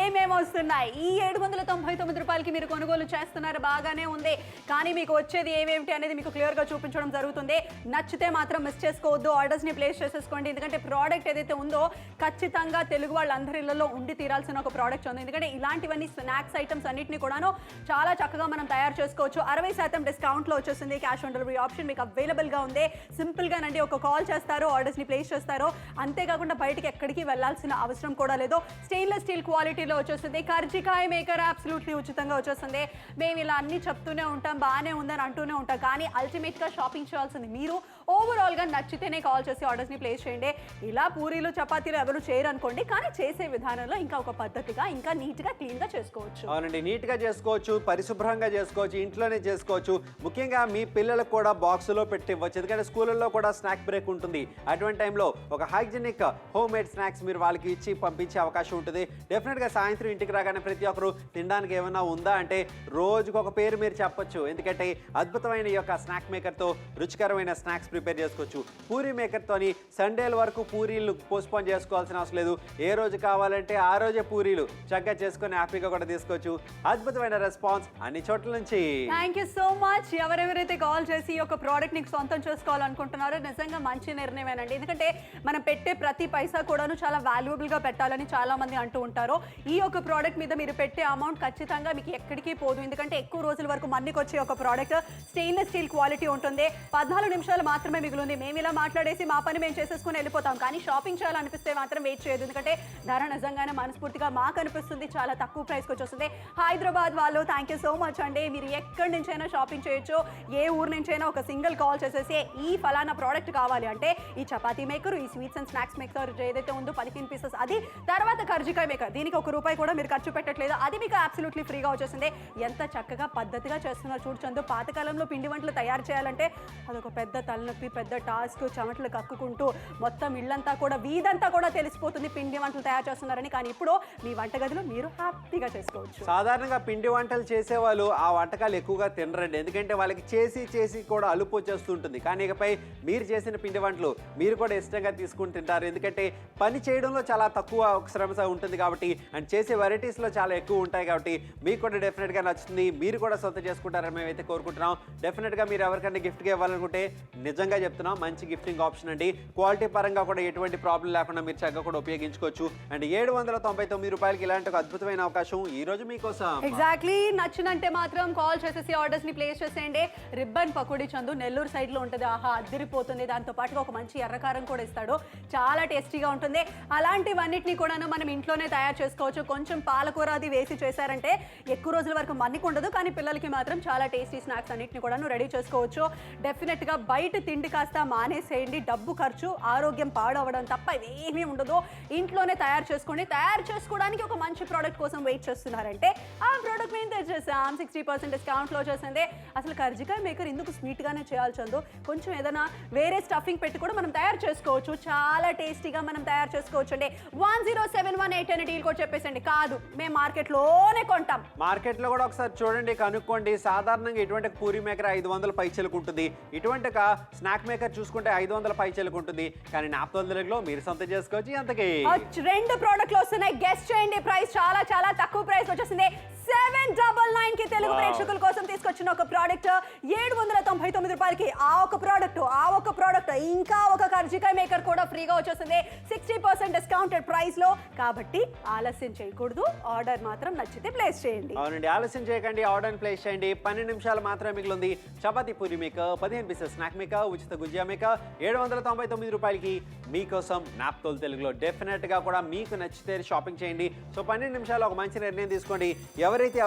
ఏమేమి వస్తున్నాయి? ఈ 799 రూపాయలకి మీరు కొనుగోలు చేస్తున్నారు, బాగానే ఉంది. కానీ మీకు వచ్చేది ఏమేమిటి అనేది మీకు క్లియర్గా చూపించడం జరుగుతుంది. నచ్చితే మాత్రం మిస్ చేసుకోవద్దు, ఆర్డర్స్ని ప్లేస్ చేసేసుకోండి. ఎందుకంటే ప్రోడక్ట్ ఏదైతే ఉందో ఖచ్చితంగా తెలుగు వాళ్ళందరి ఇళ్లలో ఉండి తీరాల్సిన ఒక ప్రోడక్ట్ ఉంది. ఎందుకంటే ఇలాంటివన్నీ స్నాక్స్ ఐటమ్స్ అన్నింటినీ కూడాను చాలా చక్కగా మనం తయారు చేసుకోవచ్చు. 60% డిస్కౌంట్లో వచ్చేసింది. క్యాష్ ఆన్ డెలివరీ ఆప్షన్ మీకు అవైలబుల్గా ఉంది. సింపుల్గానండి, ఒక కాల్ చేస్తారు, ఆర్డర్స్ని ప్లేస్ చేస్తారు. అంతేకాకుండా బయటికి ఎక్కడికి వెళ్ళాల్సిన అవసరం కూడా లేదు. స్టెయిన్లెస్ స్టీల్ క్వాలిటీలో వచ్చేస్తుంది. కర్జికాయ మేకర్ అబ్సల్యూట్లీ ఉచితంగా వచ్చేస్తుంది. మేము ఇలా అన్ని చెప్తూనే ఉంటాం, బాగానే ఉందని అంటూనే ఉంటాం. కానీ అల్టిమేట్గా షాపింగ్ చేయాల్సింది మీరు. ఓవరాల్గా నచ్చితేనే కాల్ చేసి ఆర్డర్స్ని ప్లేస్ చేయండి. ఇలా పూరీలు చపాతీలు ఎవరు చేయరు అనుకోండి, కానీ చేసే విధానంలో ఇంకా ఒక పద్ధతిగా, ఇంకా నీట్గా క్లీన్గా చేసుకోవచ్చు. అవునండి, నీట్గా చేసుకోవచ్చు, పరిశుభ్రంగా చేసుకోవచ్చు, ఇంట్లోనే చేసుకోవచ్చు. ముఖ్యంగా మీ పిల్లలకు కూడా బాక్స్లో పెట్టి ఇవ్వచ్చు. ఎందుకంటే స్కూళ్ళల్లో కూడా స్నాక్ బ్రేక్ ఉంటుంది. అటువంటి టైంలో ఒక హైజీనిక్ హోమ్ మేడ్ స్నాక్స్ మీరు వాళ్ళకి ఇచ్చి పంపించే అవకాశం ఉంటుంది. డెఫినెట్గా సాయంత్రం ఇంటికి రాగానే ప్రతి ఒక్కరు తినడానికి ఏమైనా ఉందా అంటే రోజుకు ఒక పేరు మీరు చెప్పొచ్చు. ఎందుకంటే అద్భుతమైన ఈ యొక్క స్నాక్ మేకర్తో రుచికరమైన స్నాక్స్ ప్రిపేర్ చేసుకోవచ్చు. పూరీ మేకర్తోని సండేల వరకు పూరీలు పోస్ట్పోన్ చేసుకోవాల్సిన అవసరం లేదు. ఏ రోజు కావాలంటే ఆ రోజే పూరీలు చక్కగా చేసుకొని హ్యాపీగా కూడా తీసుకోవచ్చు. అద్భుతమైన రెస్పాన్స్ అన్ని చోట్ల నుంచి. Thank you so much. ఎవరెవరైతే కాల్ చేసి ఈ యొక్క ప్రోడక్ట్ నీకు సొంతం చేసుకోవాలనుకుంటున్నారో నిజంగా మంచి నిర్ణయమేనండి. ఎందుకంటే మనం పెట్టే ప్రతి పైసా కూడాను చాలా వాల్యుబుల్గా పెట్టాలని చాలా మంది అంటూ ఉంటారు. ఈ యొక్క ప్రోడక్ట్ మీద మీరు పెట్టే అమౌంట్ ఖచ్చితంగా మీకు ఎక్కడికి పోదు. ఎందుకంటే ఎక్కువ రోజుల వరకు మన్నికి వచ్చే ఒక ప్రోడక్ట్ స్టెయిన్లెస్ స్టీల్ క్వాలిటీ ఉంటుంది. 14 నిమిషాలు మాత్రమే మాత్రమే మిగిలింది. మేము ఇలా మాట్లాడేసి మా పని మేము చేసేసుకుని వెళ్ళిపోతాం, కానీ షాపింగ్ చేయాలనిపిస్తే మాత్రం వెయిట్ చేయదు. ఎందుకంటే ధర నిజంగానే మనస్ఫూర్తిగా మాకు అనిపిస్తుంది చాలా తక్కువ ప్రైస్కి వచ్చేస్తుంది. హైదరాబాద్ వాళ్ళు థ్యాంక్ యూ సో మచ్ అండి. మీరు ఎక్కడి నుంచైనా షాపింగ్ చేయొచ్చు, ఏ ఊరు నుంచైనా ఒక సింగిల్ కాల్ చేసేసి ఈ ఫలానా ప్రోడక్ట్ కావాలి అంటే ఈ చపాతీ మేకర్, ఈ స్వీట్స్ అండ్ స్నాక్స్ మేకర్ ఏదైతే ఉందో 15 పీసెస్ అది, తర్వాత కర్జికాయ మేకర్, దీనికి ₹1 కూడా మీరు ఖర్చు పెట్టట్లేదు, అది మీకు అబ్సల్యూట్లీ ఫ్రీగా వచ్చేసింది. ఎంత చక్కగా పద్ధతిగా చేస్తున్నారు చూడు చందు. పాతకాలంలో పిండి వంటలు తయారు చేయాలంటే అదొక పెద్ద తలనొప్పి, పెద్ద టాస్క్, చెమటలు కక్కుకుంటూ మొత్తం ఇళ్ళంతా కూడా వీధంతా కూడా తెలిసిపోతుంది పిండి వంటలు తయారు చేస్తున్నారని. కానీ ఇప్పుడు మీ వంటగదిలో మీరు హ్యాపీగా చేసుకోవచ్చు. సాధారణంగా పిండి వంటలు చేసేవాళ్ళు ఆ వంటకాలు ఎక్కువగా తినరండి, ఎందుకంటే వాళ్ళకి చేసి చేసి కూడా అలుపు వచ్చేస్తుంటుంది. కానీ ఇకపై మీరు చేసిన పిండి వంటలు మీరు కూడా ఇష్టంగా తీసుకుని తింటారు, ఎందుకంటే పని చేయడంలో చాలా తక్కువ శ్రమ ఉంటుంది కాబట్టి, అండ్ చేసే వెరైటీస్లో చాలా ఎక్కువ ఉంటాయి కాబట్టి మీకు కూడా డెఫినెట్గా నచ్చుతుంది. మీరు కూడా సొంత చేసుకుంటారని మేమైతే కోరుకుంటున్నాం. డెఫినెట్గా మీరు ఎవరికైనా గిఫ్ట్గా ఇవ్వాలనుకుంటే నిజంగా చెప్తున్నాం మంచి గిఫ్టింగ్ ఆప్షన్ అండి. క్వాలిటీ పరంగా కూడా ఎటువంటి ప్రాబ్లం లేకుండా మీరు చక్కగా కూడా ఉపయోగించుకోవచ్చు. అండ్ ₹799 ఇలాంటి ఒక అద్భుతమైన అవకాశం ఈ రోజు మీకోసం. ఎగ్జాక్ట్లీ, నచ్చినంటే మాత్రం కాల్ చేసేసి ఆర్డర్స్ ని ప్లేస్ చేసేయండి. రిబ్బన్ పకోడీ చందు నెల్లూరు సైడ్ లో ఉంటుంది, ఆహా అద్దరిపోతుంది. దాంతో పాటుగా ఒక మంచి ఎర్రకారం కూడా ఇస్తాడు, చాలా టేస్టీగా ఉంటుంది. అలాంటివన్నిటిని కూడా మనం ఇంట్లోనే తయారు చేసుకోవచ్చు. కొంచెం పాలకూర అది వేసి చేశారంటే ఎక్కువ రోజుల వరకు మన్నిక ఉండదు, కానీ పిల్లలకి మాత్రం చాలా టేస్టీ స్నాక్స్ అన్నిటిని కూడా రెడీ చేసుకోవచ్చు. డెఫినెట్గా బయట తిండి కాస్త మానేసేయండి, డబ్బు ఖర్చు, ఆరోగ్యం పాడవడం తప్ప ఏమీ ఉండదు. ఇంట్లోనే తయారు చేసుకోండి. తయారు చేసుకోవడానికి ఒక మంచి ప్రోడక్ట్ కోసం వెయిట్ చేస్తున్నారంటే ఆ ప్రోడక్ట్ మేము తెచ్చేసాం, 60% డిస్కౌంట్లో వచ్చేసింది. అసలు కర్జికాయ మేకర్ ఎందుకు స్వీట్గానే చేయాలి చందు, కొంచెం ఏదైనా వేరే స్టఫింగ్ పెట్టి కూడా మనం తయారు చేసుకోవచ్చు, చాలా టేస్టీగా మనం తయారు చేసుకోవచ్చు అండి. 10718 అని డీల్ కోడ్ చెప్పేసండి. కాదు, మేము మార్కెట్లోనే కొంటాం. మార్కెట్లో కూడా ఒకసారి చూడండి, కనుక్కోండి. సాధారణంగా ఇటువంటి పూరి మేకర్ 500 పైచలకు ఉంటుంది, ఇటువంటి ఒక స్నాక్ మేకర్ చూసుకుంటే 500 పైచలకు ఉంటుంది. కానీ నాప్తోల్లో మీరు సొంతం చేసుకోవచ్చు. అంతకి 2 ప్రోడక్ట్లు వస్తున్నాయి, గెస్ట్ చేయండి. ప్రైస్ చాలా చాలా తక్కువ ప్రైస్ వచ్చేసింది. 799 కి తెలుగు ప్రేక్షకుల కోసం తీసుకొచ్చిన ఒక ప్రోడక్ట్ ₹799కి ఆ ఒక ప్రోడక్ట్ ఇంకా ఒక కర్జికాయ మేకర్ కూడా ఫ్రీగా వచ్చేసింది 60% డిస్కౌంటెడ్ ప్రైస్ లో. కాబట్టి ఆలస్యం చేయకూడదు, ఆర్డర్ మాత్రం నచ్చితే ప్లేస్ చేయండి. అవునండి, ఆలస్యం చేయకండి, ఆర్డర్ ప్లేస్ చేయండి. 12 నిమిషాలు మాత్రమే మిగిలింది. Chapati puri maker, 15 pieces snack maker, ఉచిత గుజ్జా మేకర్ ₹799కి మీకోసం నాప్తోల్ తెలుగులో. డెఫినెట్ గా కూడా మీకు నచ్చితే షాపింగ్ చేయండి. సో 12 నిమిషాలు ఒక మంచి నిర్ణయం తీసుకోండి.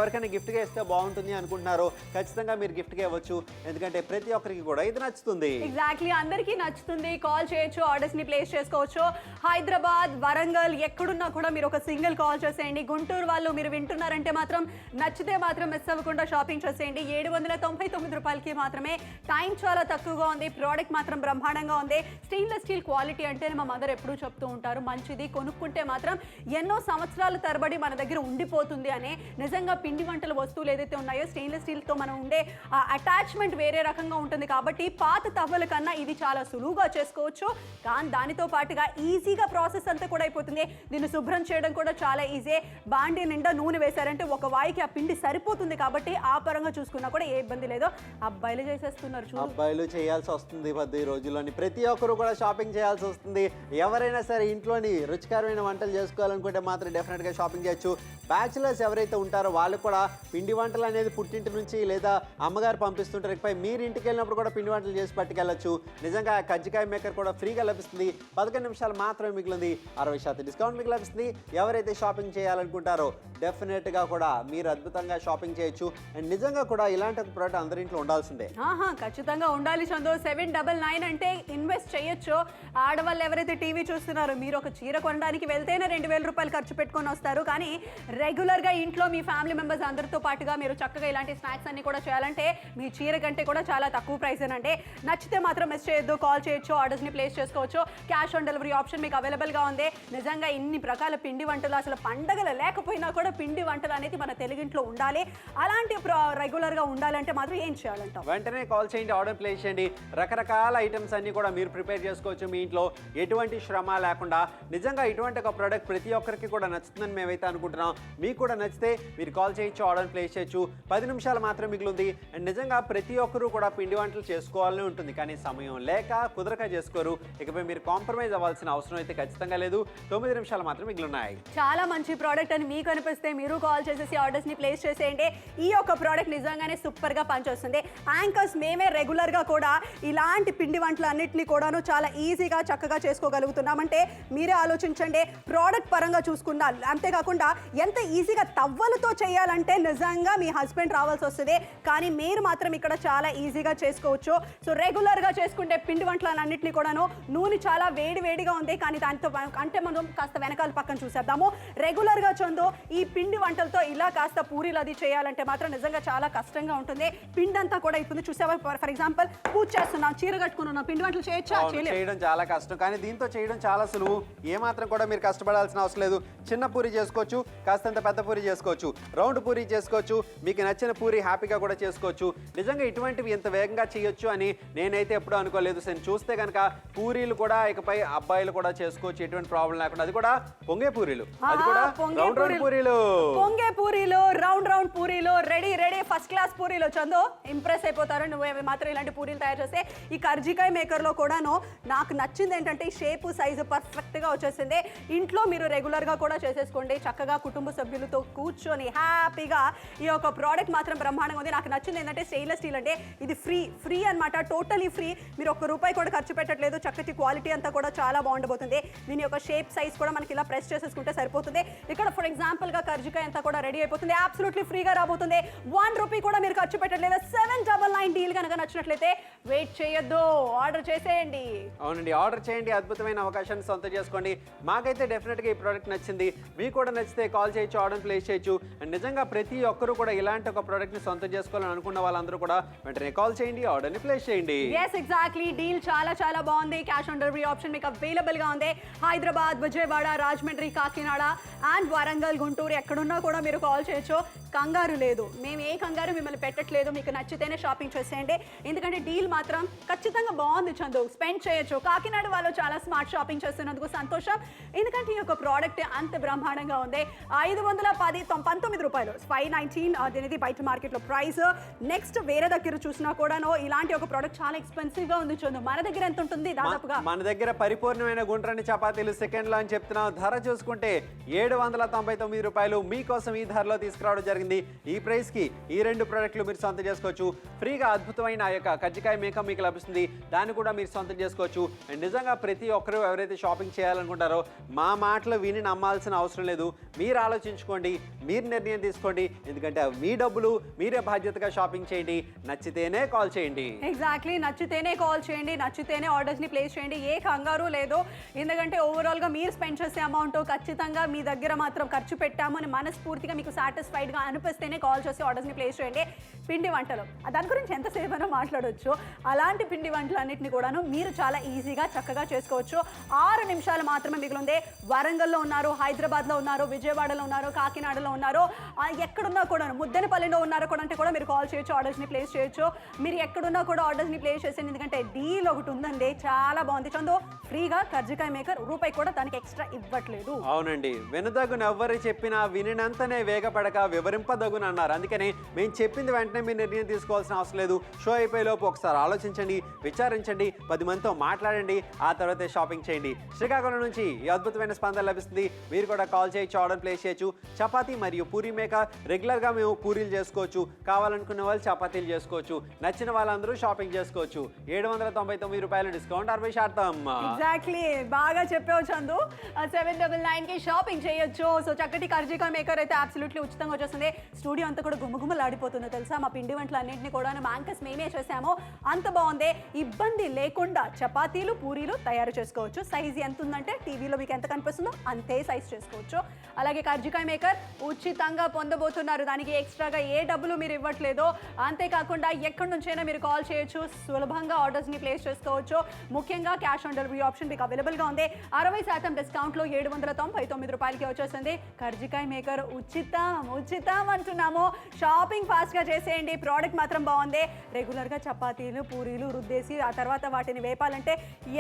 ఎవరికైనా గిఫ్ట్గా ఇస్తే బాగుంటుంది అనుకుంటున్నారో ఖచ్చితంగా మీరు గిఫ్ట్గా ఇవ్వచ్చు, ఎందుకంటే ప్రతి ఒక్కరికి కూడా ఇది నచ్చుతుంది. ఎగ్జాక్ట్లీ, అందరికీ నచ్చుతుంది. కాల్ చేయొచ్చు, ఆర్డర్స్ ని ప్లేస్ చేసుకోవచ్చు. హైదరాబాద్, వరంగల్ ఎక్కడున్నా కూడా మీరు ఒక సింగిల్ కాల్ చేసేయండి. గుంటూరు వాళ్ళు మీరు వింటున్నారంటే మాత్రం నచ్చితే మాత్రం మిస్ అవ్వకుండా షాపింగ్ చేసేయండి. ₹799కి మాత్రమే. టైం చాలా తక్కువగా ఉంది, ప్రోడక్ట్ మాత్రం బ్రహ్మాండంగా ఉంది. స్టెయిన్లెస్ స్టీల్ క్వాలిటీ అంటే మా మదర్ ఎప్పుడూ చెప్తూ ఉంటారు, మంచిది, కొనుక్కుంటే మాత్రం ఎన్నో సంవత్సరాల తరబడి మన దగ్గర ఉండిపోతుంది అనే. నిజంగా పిండి వంటల వస్తువులు ఏదైతే ఉన్నాయో స్టెయిన్లెస్ స్టీల్తో మనం ఉండే అటాచ్మెంట్ వేరే రకంగా ఉంటుంది కాబట్టి పాత తవ్వల కన్నా ఇది చాలా సులువుగా చేసుకోవచ్చు. కానీ దానితో పాటుగా ఈజీగా ప్రాసెస్ అంతా కూడా అయిపోతుంది. దీన్ని శుభ్రం చేయడం కూడా చాలా ఈజీ. బాండి నిండా నూనె వేశారంటే ఒక వాయికి ఆ పిండి సరిపోతుంది కాబట్టి ఆ పరంగా చూసుకున్నా కూడా ఏ ఇబ్బంది లేదు. అబ్బాయిలు చేసేస్తున్నారు చూడు, అబ్బాయిలు చేయాల్సి వస్తుంది. ఈ రోజుల్లోని ప్రతి ఒక్కరు కూడా షాపింగ్ చేయాల్సి వస్తుంది. ఎవరైనా సరే ఇంట్లోని రుచికరమైన వంటలు చేసుకోవాలనుకుంటే మాత్రం డెఫినెట్గా షాపింగ్ చేయొచ్చు. బ్యాచులర్స్ ఎవరైతే ఉంటారో వాళ్ళు కూడా పిండి వంటలు అనేది పుట్టింటి నుంచి లేదా అమ్మగారు పంపిస్తుంటారు, ఇకపై మీరు ఇంటికి వెళ్ళినప్పుడు కూడా పిండి వంటలు చేసి పట్టుకెళ్ళచ్చు. నిజంగా కజ్జికాయ మేకర్ కూడా ఫ్రీగా లభిస్తుంది. 11 నిమిషాలు మాత్రమే మిగిలింది, 60% డిస్కౌంట్ మీకు లభిస్తుంది. ఎవరైతే షాపింగ్ చేయాలనుకుంటారో డెఫినెట్గా కూడా మీరు అద్భుతంగా షాపింగ్ చేయొచ్చు. అండ్ నిజంగా కూడా ఇలాంటి ఒక ప్రోడక్ట్ అందరింట్లో ఉండాల్సిందే. ఖచ్చితంగా ఉండాలి చందు. 799 అంటే ఇన్వెస్ట్ చేయొచ్చు. ఆడవాళ్ళు ఎవరైతే టీవీ చూస్తున్నారో మీరు ఒక చీర కొనడానికి వెళ్తేనే ₹2000 ఖర్చు పెట్టుకొని వస్తారు. కానీ రెగ్యులర్గా ఇంట్లో మీ ఫ్యామిలీ మెంబర్స్ అందరితో పాటుగా మీరు చక్కగా ఇలాంటి స్నాక్స్ అన్ని కూడా చేయాలంటే మీ చీర కంటే కూడా చాలా తక్కువ ప్రైస్ ఏనంటే. నచ్చితే మాత్రం మిస్ చేయొద్దు, కాల్ చేయొచ్చు, ఆర్డర్స్ని ప్లేస్ చేసుకోవచ్చు. క్యాష్ ఆన్ డెలివరీ ఆప్షన్ మీకు అవైలబుల్గా ఉంది. నిజంగా ఇన్ని రకాల పిండి వంటలు, అసలు పండగలు లేకపోయినా కూడా పిండి వంటలు అనేది మన తెలుగింట్లో ఉండాలి. అలాంటి రెగ్యులర్గా ఉండాలంటే మాత్రం ఏం చేయాలంటాం? వెంటనే కాల్ చేయండి, ఆర్డర్ ప్లేస్ చేయండి. రకరకాల ఐటమ్స్ అన్ని కూడా మీరు ప్రిపేర్ చేసుకోవచ్చు మీ ఇంట్లో ఎటువంటి శ్రమ లేకుండా. నిజంగా ఇటువంటి ఒక ప్రోడక్ట్ ప్రతి ఒక్కరికి కూడా నచ్చుతుందని మేమైతే అనుకుంటున్నాం. మీకు కూడా నచ్చితే మీరు కాల్ చేయొచ్చు, ఆర్డర్ ప్లేస్ చేయొచ్చు. 10 నిమిషాలు మాత్రం మిగిలింది. అండ్ నిజంగా ప్రతి ఒక్కరూ కూడా పిండి వంటలు చేసుకోవాలని ఉంటుంది, కానీ సమయం లేక కుదరక చేసుకోరు. ఇకపై మీరు కాంప్రమైజ్ అవ్వాల్సిన అవసరం అయితే ఖచ్చితంగా లేదు. 9 నిమిషాలు మాత్రం మిగిలిన్నాయి. చాలా మంచి ప్రోడక్ట్ అని మీకు అనిపిస్తే మీరు కాల్ చేసేసి ఆర్డర్స్ని ప్లేస్ చేసేయండి. ఈ యొక్క ప్రోడక్ట్ నిజంగానే సూపర్గా పనిచేస్తుంది. యాంకర్స్ మేమే రెగ్యులర్గా కూడా ఇలాంటి పిండి వంటలు అన్నింటినీ కూడాను చాలా ఈజీగా చక్కగా చేసుకోగలుగుతున్నామంటే మీరే ఆలోచించండి. ప్రోడక్ట్ పరంగా చూసుకున్నా, అంతేకాకుండా ఎంత ఈజీగా తవ్వలతో చేయాలంటే నిజంగా మీ హస్బెండ్ రావాల్సి వస్తుంది, కానీ మీరు మాత్రం ఇక్కడ చాలా ఈజీగా చేసుకోవచ్చు. సో రెగ్యులర్గా చేసుకుంటే పిండి వంటలన్నింటినీ కూడాను నూనె చాలా వేడిగా ఉంది, కానీ దాంతో అంటే మనం కాస్త వెనకాల పక్కన చూసేద్దాము. రెగ్యులర్గా చందో ఈ పిండి వంటలతో ఇలా కాస్త పూరీలు అది చేయాలంటే మాత్రం నిజంగా చాలా కష్టంగా ఉంటుంది. పిండి అంతా కూడా ఇప్పుడు చూసావా, ఫర్ ఎగ్జాంపుల్ పూజ చేస్తున్నాం, చీర కట్టుకున్నాం, పిండి వంటలు చేయొచ్చా? చేయడం చాలా కష్టం, కానీ దీంతో చేయడం చాలా సులువు. ఏ మాత్రం కూడా మీరు కష్టపడాల్సిన అవసరం లేదు. చిన్న పూరి చేసుకోవచ్చు, కాస్తంత పెద్ద పూరి చేసుకోవచ్చు, రౌండ్ పూరి చేసుకోవచ్చు, మీకు నచ్చిన పూరి హ్యాపీగా కూడా చేసుకోవచ్చు. నిజంగా ఇటువంటివి ఎంత వేగంగా చేయొచ్చు అని నేనైతే ఎప్పుడూ అనుకోలేదు. చూస్తే కనుక పూరీలు కూడా ఇకపై అబ్బాయిలు కూడా చేసుకోవచ్చు, ఎటువంటి ప్రాబ్లం లేకుండా. అది కూడా పొంగే పూరీలు, అది కూడా రౌండ్ పూరీలు, పొంగే పూరీలు, రౌండ్ పూరీలు, రెడీ ఫస్ట్ క్లాస్ పూరీలు. చందో ఇంప్రెస్ అయిపోతారు నువ్వు మాత్రం ఇలాంటి పూరీలు తయారు చేస్తే. ఈ కర్జికాయ మేకర్లో కూడాను నాకు నచ్చింది ఏంటంటే ఈ షేపు సైజు పర్ఫెక్ట్గా వచ్చేసింది. ఇంట్లో మీరు రెగ్యులర్గా కూడా చేసేసుకోండి, చక్కగా కుటుంబ సభ్యులతో కూర్చొని హ్యాపీగా. ఈ యొక్క ప్రోడక్ట్ మాత్రం బ్రహ్మాండంగా ఉంది. నాకు నచ్చింది ఏంటంటే స్టెయిన్లెస్ స్టీల్, అంటే ఇది ఫ్రీ అనమాట, టోటలీ ఫ్రీ. మీరు ₹1 కూడా ఖర్చు పెట్టట్లేదు. చక్కటి క్వాలిటీ అంతా కూడా చాలా బాగుండబోతుంది. దీని యొక్క షేప్ సైజ్ కూడా మనకి ఇలా ప్రెస్ చేసేసుకుంటే సరిపోతుంది. ఇక్కడ ఫర్ ఎగ్జాంపుల్గా కర్జికాయ అంతా కూడా రెడీ అయిపోతుంది, అబ్సల్యూట్లీ ఫ్రీగా రాబోతుంది. ₹1 కూడా మీరు ఖర్చు పెట్టట్లేదు. 799 డీల్ కనుక నచ్చినట్లయితే వెయిట్ చేయొద్దు, ఆర్డర్ చేసేయండి. అవునండి, ఆర్డర్ చేయండి, అద్భుతమైన అవకాశాన్ని సొంతం చేసుకోండి. మాకైతే డెఫినెట్గా ఈ ప్రోడక్ట్ నచ్చింది. మీకు కూడా నచ్చితే కాల్ చేయొచ్చు, ఆర్డర్ ప్లేస్ చేయొచ్చు. అండ్ నిజంగా ప్రతి ఒక్కరు కూడా ఇలాంటి ఒక ప్రోడక్ట్ని సొంతం చేసుకోవాలని అనుకున్న వాళ్ళందరూ కూడా వెంటనే కాల్ చేయండి, ఆర్డర్ని ప్లేస్ చేయండి. ఎస్ ఎగ్జాక్ట్లీ, డీల్ చాలా బాగుంది. క్యాష్ ఆన్ డెలివరీ ఆప్షన్ మీకు అవైలబుల్గా ఉంది. హైదరాబాద్, విజయవాడ, రాజమండ్రి, కాకినాడ అండ్ వరంగల్, గుంటూరు ఎక్కడున్నా కూడా మీరు కాల్ చేయొచ్చు. కంగారు లేదు, మేము ఏ కంగారు మిమ్మల్ని పెట్టట్లేదు. మీకు నచ్చితేనే షాపింగ్ చేసేయండి, ఎందుకంటే డీల్ మాత్రం ఖచ్చితంగా బాగుంది. చందు స్పెండ్ చేయొచ్చు. కాకినాడ వాళ్ళు చాలా స్మార్ట్ షాపింగ్ చేస్తున్నందుకు సంతోషం, ఎందుకంటే ఈ యొక్క ప్రోడక్ట్ అంత బ్రహ్మాండంగా ఉంది. ₹519 519 అనేది బయట మార్కెట్లో ప్రైస్. నెక్స్ట్ వేరే దగ్గర చూసినా కూడాను ఇలాంటి ఒక ప్రోడక్ట్ చాలా ఎక్స్పెన్సివ్గా ఉంది. చందు మన దగ్గర ఎంత ఉంటుంది దాదాపుగా? మన దగ్గర పరిపూర్ణమైన గుండ్రని చపాతీలు సెకండ్లో అని చెప్తున్నాం. ధర చూసుకుంటే ₹799 మీకోసం ఈ ధరలో తీసుకురావడం జరిగింది. ఈ ప్రైస్ కి ఈ 2 ప్రోడక్ట్లు మీరు సొంతం చేసుకోవచ్చు. ఫ్రీగా అద్భుతమైన ఆ యొక్క కజ్జికాయ మేకప్ మీకు లభిస్తుంది, దాన్ని కూడా మీరు సొంతం చేసుకోవచ్చు. అండ్ నిజంగా ప్రతి ఒక్కరు ఎవరైతే షాపింగ్ చేయాలనుకుంటారో మా మాటలు విని నమ్మాల్సిన అవసరం లేదు. మీరు ఆలోచించుకోండి, మీరు నిర్ణయం తీసుకోండి, ఎందుకంటే మీ డబ్బులు మీరే బాధ్యతగా షాపింగ్ చేయండి. నచ్చితేనే కాల్ చేయండి. ఎగ్జాక్ట్లీ, నచ్చితేనే కాల్ చేయండి, నచ్చితేనే ఆర్డర్స్ని ప్లేస్ చేయండి. ఏ కంగారు లేదు, ఎందుకంటే ఓవరాల్గా మీరు స్పెండ్ చేసే అమౌంట్ ఖచ్చితంగా మీ దగ్గర మాత్రం ఖర్చు పెట్టాము అని మనస్ఫూర్తిగా మీకు సాటిస్ఫైడ్గా అనిపిస్తేనే కాల్ చేసి ఆర్డర్స్ని ప్లేస్ చేయండి. పిండి వంటలు దాని గురించి ఎంతసేపు అయినా మాట్లాడవచ్చు. అలాంటి పిండి వంటలు అన్నింటినీ కూడాను మీరు చాలా ఈజీగా చక్కగా చేసుకోవచ్చు. 6 నిమిషాలు మాత్రమే మిగిలింది. వరంగల్లో ఉన్నారు, హైదరాబాద్లో ఉన్నారు, విజయవాడలో ఉన్నారు, కాకినాడలో ఉన్నారు, ఎక్కడున్నా కూడా ముద్దనపల్లిలో ఉన్నారు కూడా అంటే కూడా మీరు కాల్ చేయొచ్చు, ఆర్డర్స్ని ప్లేస్ చేయొచ్చు. మీరు ఎక్కడున్నా కూడా ఆర్డర్స్ని ప్లేస్ చేసేది, ఎందుకంటే డీల్ ఒకటి ఉందండి, చాలా బాగుంది. చందో ఫ్రీగా కర్జికాయ మేకర్ ₹1 కూడా దానికి ఎక్స్ట్రా ఇవ్వట్లేదు. అవునండి, వినదగును ఎవ్వరు చెప్పినా వినినంతనే వేగపడక వివరింపదగును అన్నారు. అందుకని మేము చెప్పింది వెంటనే మీరు నిర్ణయం తీసుకోవాల్సిన అవసరం లేదు. షో అయిపోయేలోపు ఒకసారి ఆలోచించండి, విచారించండి, 10 మందితో మాట్లాడండి, ఆ తర్వాతే షాపింగ్ చేయండి. శ్రీకాకుళం నుంచి ఈ అద్భుతమైన స్పందన లభిస్తుంది. మీరు కూడా కాల్ చేయొచ్చు, ఆర్డర్ ప్లేస్ చేయొచ్చు. చపాతీ మరియు పూరీ మేకర్ రెగ్యులర్గా మేము పూరీలు చేసుకోవచ్చు, కావాలనుకున్న వాళ్ళు చపాతీలు చేసుకోవచ్చు. నచ్చిన వాళ్ళందరూ షాపింగ్ చేసుకోవచ్చు. ₹799 డిస్కౌంట్ 60%. ఎగ్జాక్ట్లీ, బాగా చెప్పావు చందు. 799కి షాపింగ్ చేయొచ్చు. సో చక్కటి కర్జికాయ మేకర్ అయితే అబ్సల్యూట్లీ ఉచితంగా వచ్చేస్తుంది. స్టూడియో అంతా కూడా గుమ్మగుమ్మలాడిపోతుందో తెలుసా. మా పిండి వంటలు అన్నింటినీ కూడా యాంకర్స్ మేమే చేసాము, అంత బాగుంది. ఇబ్బంది లేకుండా చపాతీలు, పూరీలు తయారు చేసుకోవచ్చు. సైజ్ ఎంత ఉందంటే టీవీలో మీకు ఎంత కనిపిస్తుందో అంతే సైజ్ చేసుకోవచ్చు. అలాగే కర్జికాయ మేకర్ ఉచితంగా పొందబోతున్నారు, దానికి ఎక్స్ట్రాగా ఏ డబ్బులు మీరు ఇవ్వట్లేదు. అంతేకాకుండా ఎక్కడి నుంచైనా మీరు కాల్ చేయొచ్చు, సులభంగా ఆర్డర్స్ని ప్లేస్ చేసుకోవచ్చు. ముఖ్యంగా క్యాష్ ఆన్ డెలివరీ ఆప్షన్ మీకు అవైలబుల్గా ఉంది. 60% డిస్కౌంట్లో ₹799కి వచ్చేసింది. కర్జికాయ మేకర్ ఉచితం అంటున్నాము. షాపింగ్ ఫాస్ట్గా చేసేయండి. ప్రోడక్ట్ మాత్రం బాగుంది. రెగ్యులర్గా చపాతీలు, పూరీలు రుద్దేసి ఆ తర్వాత వాటిని వేపాలంటే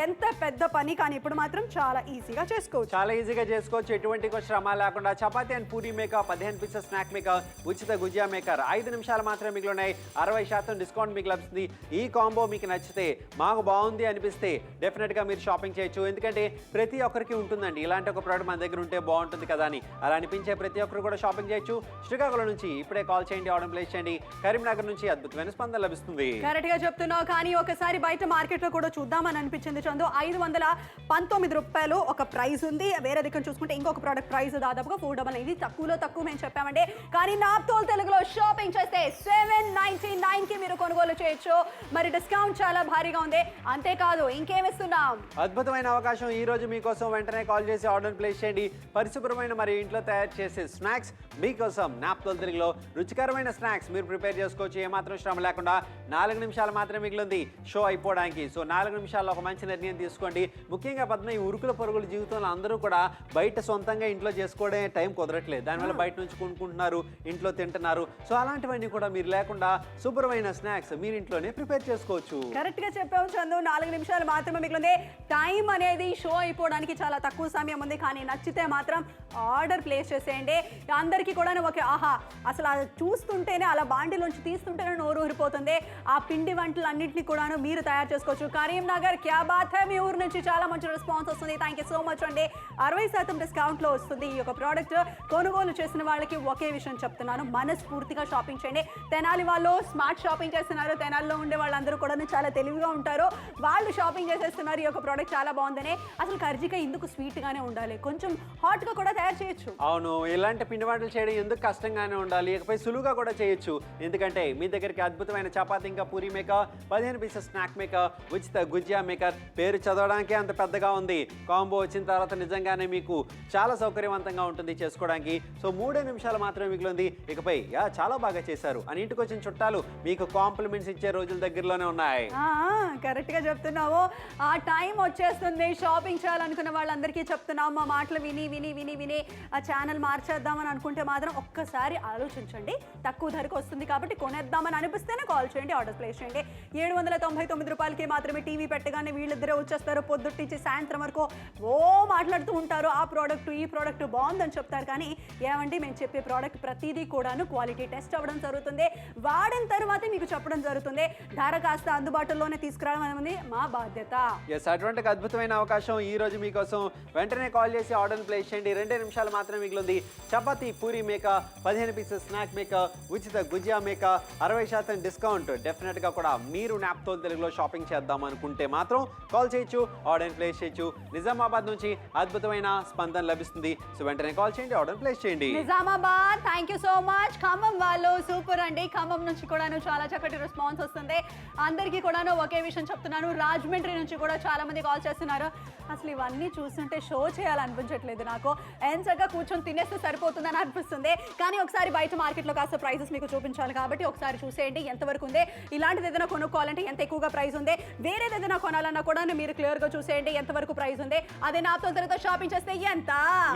ఎంత పెద్ద పని, కానీ ఇప్పుడు మాత్రం చాలా ఈజీగా చేసుకోవచ్చు. ఎటువంటి శ్రమ లేకుండా chapati and Puri makeup 15 15 pieces snack maker ఉచిత గుజియా మేకర్ 5 నిమిషాలు మాత్రమే మిగిలినాయి. 60% డిస్కౌంట్ మీకు లభిస్తుంది. ఈ కాంబో మీకు నచ్చితే, మాకు బాగుంది అనిపిస్తే డెఫినెట్గా మీరు షాపింగ్ చేయొచ్చు. ఎందుకంటే ప్రతి ఒక్కరికి ఉంటుందండి ఇలాంటి ఒక ప్రోడక్ట్ మన దగ్గర ఉంటే బాగుంటుంది కదా అని. అలా అనిపించే ప్రతి ఒక్కరు కూడా షాపింగ్ చేయొచ్చు. శ్రీకాకుళం నుంచి ఇప్పుడే కాల్ చేయండి, ఆర్డర్ ప్లేస్ చేయండి. కరీంనగర్ నుంచి అద్భుతమైన స్పందన లభిస్తుంది. కరెక్ట్ గా చెప్తున్నావు, కానీ ఒకసారి బయట మార్కెట్ లో కూడా చూద్దామని అనిపించింది చందు. 519 రూపాయలు ఒక ప్రైస్ ఉంది. వేరే దగ్గర చూసుకుంటే ఇంకొక ప్రోడక్ట్ ప్రైస్ దాదాపుగా 499. ఇది తక్కువలో తక్కువ మేము చెప్పామంటే, కానీ నాప్తోల్ తెలుగులో షాపింగ్ చేస్తే 799 కి మీరు కొనుగోలు చేయొచ్చు. మరి డిస్కౌంట్ చాలా భారీగా ఉంది. అంతేకాదు ఇంకేమిస్తున్నాం, అద్భుతమైన అవకాశం ఈ రోజు మీకోసం. వెంటనే కాల్ చేసి ఆర్డర్ ప్లేస్ చేయండి. పరిశుభ్రమైన మరియు ఇంట్లో తయారు చేసే స్నాక్స్ మీకోసం నాప్తోల్ తెలుగులో. రుచికరమైన స్నాక్స్ మీరు ప్రిపేర్ చేసుకోవచ్చు. ఏమాత్రం శ్రమ లేకుండా. 4 నిమిషాలు మాత్రమే మిగిలింది షో అయిపోవడానికి. సో 4 నిమిషాల్లో ఒక మంచి నిర్ణయం తీసుకోండి. ముఖ్యంగా ఈ ఉరుకుల పరుగుల జీవితంలో అందరూ కూడా బయట సొంతంగా ఇంట్లో చేసుకోవడం టైం కుదరట్లేదు. దానివల్ల బయట నుంచి కొనుక్కుంటున్నారు, ఇంట్లో తింటున్నారు. సో అలాంటివన్నీ కూడా మీరు లేకుండా శుభ్రమైన స్నాక్స్ మీరు ఇంట్లోనే ప్రిపేర్ చేసుకోవచ్చు. కరెక్ట్ గా చెప్పావు చందు. 4 నిమిషాలు మాత్రమే మిగిలింది. టైం అనేది షో అయిపోవడానికి చాలా తక్కువ సమయం ఉంది. కానీ నచ్చితే మాత్రం ఆర్డర్ ప్లేస్ చేసేయండి. అందరికీ కూడా ఓకే, ఆహా అసలు అది చూస్తుంటేనే, అలా బాండిలోంచి తీస్తుంటేనే నోరు ఊరిపోతుంది. ఆ పిండి వంటలు అన్నింటినీ కూడా మీరు తయారు చేసుకోవచ్చు. కరీంనగర్ క్యా బాత్ హై, మీ ఊరు నుంచి చాలా మంచి రెస్పాన్స్ వస్తుంది. థ్యాంక్ యూ సో మచ్ అండి. 60% డిస్కౌంట్లో వస్తుంది ఈ యొక్క ప్రోడక్ట్. కొనుగోలు చేసిన వాళ్ళకి ఒకే విషయం చెప్తున్నాను, మనస్ఫూర్తిగా షాపింగ్ చేయండి. తెనాలి వాళ్ళు స్మార్ట్ షాపింగ్ చేస్తున్నారు. తెనాలిలో ఉండే వాళ్ళందరూ కూడా చాలా తెలివిగా ఉంటారు. వాళ్ళు షాపింగ్ చేసేస్తున్నారు. ఈ యొక్క ప్రోడక్ట్ చాలా బాగుందని. అసలు కర్జికాయ ఎందుకు స్వీట్గానే ఉండాలి, కొంచెం హాట్గా కూడా తయారు చేయొచ్చు. అవును, ఇలాంటి పిండి వంటలు చేయడం ఎందుకు కష్టంగానే ఉండాలి, ఇకపై సులువుగా కూడా చేయొచ్చు. ఎందుకంటే మీ దగ్గరికి అద్భుతమైన చపాతీ ఇంకా puri maker, 15 pieces snack maker, ఉచిత గుజియా మేకర్. పేరు చదవడానికి అంత పెద్దగా ఉంది. కాంబో వచ్చిన తర్వాత నిజంగానే మీకు చాలా సౌకర్యవంతంగా ఉంటుంది చేసుకోవడానికి. సో 3 నిమిషాలు మాత్రమే మిగిలింది. ఇకపై చాలా బాగా చేశారు అని ఇంటికి వచ్చిన చుట్టాలు మీకు కాంప్లిమెంట్స్ ఇచ్చే రోజుల దగ్గరలోనే ఉన్నాయి. కరెక్ట్గా చెప్తున్నావు. ఆ టైం వచ్చేస్తుంది. షాపింగ్ చేయాలనుకున్న వాళ్ళందరికీ చెప్తున్నాం, మా మాటలు విని విని విని విని ఆ ఛానల్ మార్చేద్దామని అనుకుంటే మాత్రం ఒక్కసారి ఆలోచించండి. తక్కువ ధరకు వస్తుంది కాబట్టి కొనేద్దామని అనిపిస్తేనే కాల్ చేయండి, ఆర్డర్ ప్లేస్ చేయండి. 799 రూపాయలకి మాత్రమే టీవీ పెట్టగానే వీళ్ళిద్దరే వచ్చేస్తారు. పొద్దుటి నుంచి సాయంత్రం వరకు మాట్లాడుతూ ఉంటారు. ఆ ప్రోడక్ట్ ఈ ప్రోడక్ట్ బాగుందని చెప్తారు. కానీ ఏమండి, మేము చెప్పే ప్రోడక్ట్ ప్రతిదీ కూడాను క్వాలిటీ టెస్ట్ అవ్వడం జరుగుతుంది. వాడిన తర్వాతే మీకు చెప్పడం జరుగుతుంది. ధర కాస్త అందుబాటులోనే తీసుకురావడం అనేది మా బాధ్యత. అటువంటి అద్భుతమైన అవకాశం ఈ రోజు మీకోసం. వెంటనే కాల్ చేసి ఆర్డర్ ప్లేస్ చేయండి. 2 నిమిషాలు మాత్రమే మిగిలింది. Chapati puri maker, 15 pieces snack maker, ఉచిత గుజియా మేకర్, 60% డిస్కౌంట్. డెఫినెట్గా కూడా మీరు నాప్తోల్ తెలుగులో షాపింగ్ చేద్దాం అనుకుంటే మాత్రం కాల్ చేయొచ్చు, ఆర్డర్ ప్లేస్ చేయొచ్చు. నిజామాబాద్ నుంచి అద్భుతమైన స్పందన లభిస్తుంది. సో వెంటనే కాల్ చేయండి, ఆర్డర్ ప్లేస్ చేయండి. Nizamabad, thank you so much. Khammam వాళ్ళు సూపర్ అండి. ఖమ్మం నుంచి కూడాను చాలా చక్కటి రెస్పాన్స్ వస్తుంది. అందరికీ కూడాను ఒకే విషయం చెప్తున్నాను. రాజమండ్రి నుంచి కూడా చాలా మంది కాల్ చేస్తున్నారు. అసలు ఇవన్నీ చూస్తుంటే షో చేయాలనిపించట్లేదు నాకు. ఎంచగా కూర్చొని తినేస్తే సరిపోతుందని అనిపిస్తుంది. కానీ ఒకసారి బయట మార్కెట్లో కాస్త ప్రైసెస్ మీకు చూపించాలి కాబట్టి ఒకసారి చూసేయండి ఎంతవరకు ఉంది. ఇలాంటిది ఏదైనా కొనుక్కోవాలంటే ఎంత ఎక్కువగా ప్రైస్ ఉంది, వేరేది ఏదైనా కొనాలన్నా కూడా మీరు క్లియర్గా చూసేయండి ఎంతవరకు ప్రైస్ ఉంది. అదే నాప్తోల్ తెలుగుతో షాపింగ్ చేస్తే ఎంత,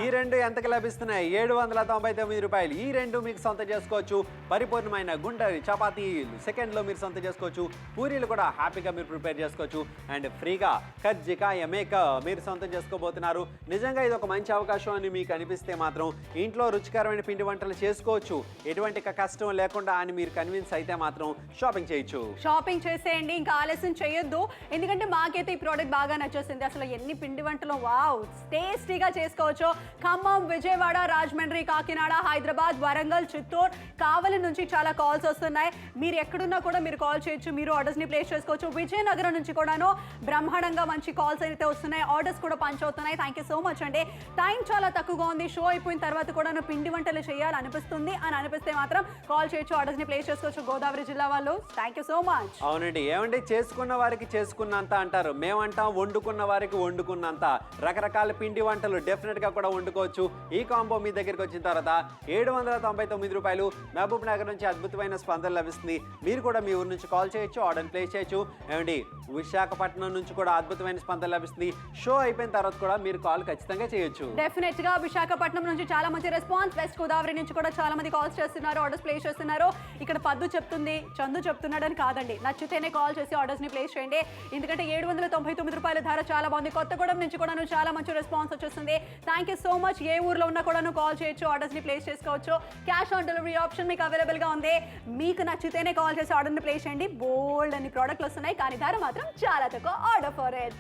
ఈ రెండు ఎంతకి లభిస్తున్నాయి? 799 రూపాయలు. ఈ రెండు మీకు సొంత చేసుకోవచ్చు. పరిపూర్ణమైన గుంటరి చపాతీలు సెకండ్లో మీరు సొంత చేసుకోవచ్చు. పూరీలు కూడా హ్యాపీగా మీరు ప్రిపేర్ చేసుకోవచ్చు. అండ్ ఫ్రీగా కజ్జికాయ మేకర్ మీరు సొంతం చేసుకోబోతున్నారు. నిజంగా ఇది ఒక మంచి అవకాశం అని మీకు అనిపిస్తే మాత్రం ఇంట్లో రుచికరమైన పిండి వంటలు చేసుకోవచ్చు. ఎటువంటి కష్టం లేకుండా అని మీరు కన్విన్స్ అయితే మాత్రం షాపింగ్ చేయొచ్చు. షాపింగ్ చేసేయండి, ఇంకా ఆలస్యం చేయొద్దు. ఎందుకంటే మాకైతే ఈ ప్రోడక్ట్ బాగా నచ్చేసింది. అసలు ఎన్ని పిండి వంటలు వావ్ టేస్టీగా చేసుకోవచ్చు. ఖమ్మం, విజయవాడ, రాజమండ్రి, కాకినాడ, హైదరాబాద్, వరంగల్, చిత్తూరు, కావలి నుంచి చాలా కాల్స్ వస్తున్నాయి. మీరు ఎక్కడున్నా కూడా మీరు కాల్ చేయొచ్చు, మీరు ఆర్డర్స్ని ప్లేస్ చేసుకోవచ్చు. విజయనగరం నుంచి కూడాను బ్రహ్మాండంగా మంచి కాల్స్ అయితే వస్తున్నాయి. ఆర్డర్స్ కూడా పంచ్ అవుతున్నాయి. థ్యాంక్ యూ సో మచ్ అండి. టైం చాలా తక్కువగా ఉంది. షో అయిపోయిన తర్వాత కూడా పిండి వంటలు చేయాలనిపిస్తుంది అని అనిపిస్తే మాత్రం కాల్ చేయొచ్చు, ఆర్డర్స్ని ప్లేస్ చేసుకోవచ్చు. గోదావరి జిల్లా వాళ్ళు థ్యాంక్ యూ సో మచ్. అవునండి, ఏమండి, చేసుకున్న వారికి చేసుకున్నంత అంటారు. మేమంటాం వండుకున్న వారికి వండుకున్నంత. రకరకాల పిండి వంటలు డెఫినెట్గా కూడా వండుకోవచ్చు. ఈ కాంబో మీ దగ్గరికి వచ్చిన తర్వాత 799 రూపాయలు. మహబూబ్ నగర్ నుంచి అద్భుతమైన స్పందన లభిస్తుంది. మీరు కూడా మీ ఊరు నుంచి కాల్ చేయొచ్చు, ఆర్డర్ ప్లేస్ చేయొచ్చు. ఏమండి, విశాఖపట్నం నుంచి కూడా అద్భుతమైన స్పందన లభిస్తుంది. షో అయిపోయిన తర్వాత కూడా మీరు కాల్ ఖచ్చితంగా చేయొచ్చు. డెఫినెట్ గా విశాఖపట్నం నుంచి చాలా మంచి రెస్పాన్స్. వెస్ట్ గోదావరి నుంచి కూడా చాలా మంది కాల్స్ చేస్తున్నారు, ఆర్డర్స్ ప్లేస్ చేస్తున్నారు. ఇక్కడ పద్దు చెప్తుంది, చందు చెప్తుంది. చెప్తున్నాడని కాదండి, నచ్చితేనే కాల్ చేసి ఆర్డర్స్ని ప్లేస్ చేయండి. ఎందుకంటే 799 రూపాయల ధర చాలా బాగుంది. కొత్తగూడెం నుంచి కూడాను చాలా మంచి రెస్పాన్స్ వచ్చేస్తుంది. Thank you so much. ఏ ఊర్లో ఉన్నా కూడాను కాల్ చేయొచ్చు, ఆర్డర్స్ని ప్లేస్ చేసుకోవచ్చు. క్యాష్ ఆన్ డెలివరీ ఆప్షన్ మీకు అవైలబుల్గా ఉంది. మీకు నచ్చితేనే కాల్ చేసి ఆర్డర్ని ప్లేస్ చేయండి. బోల్డ్ అన్ని ప్రోడక్ట్లు వస్తున్నాయి, కానీ ధర మాత్రం చాలా తక్కువ. Order for it.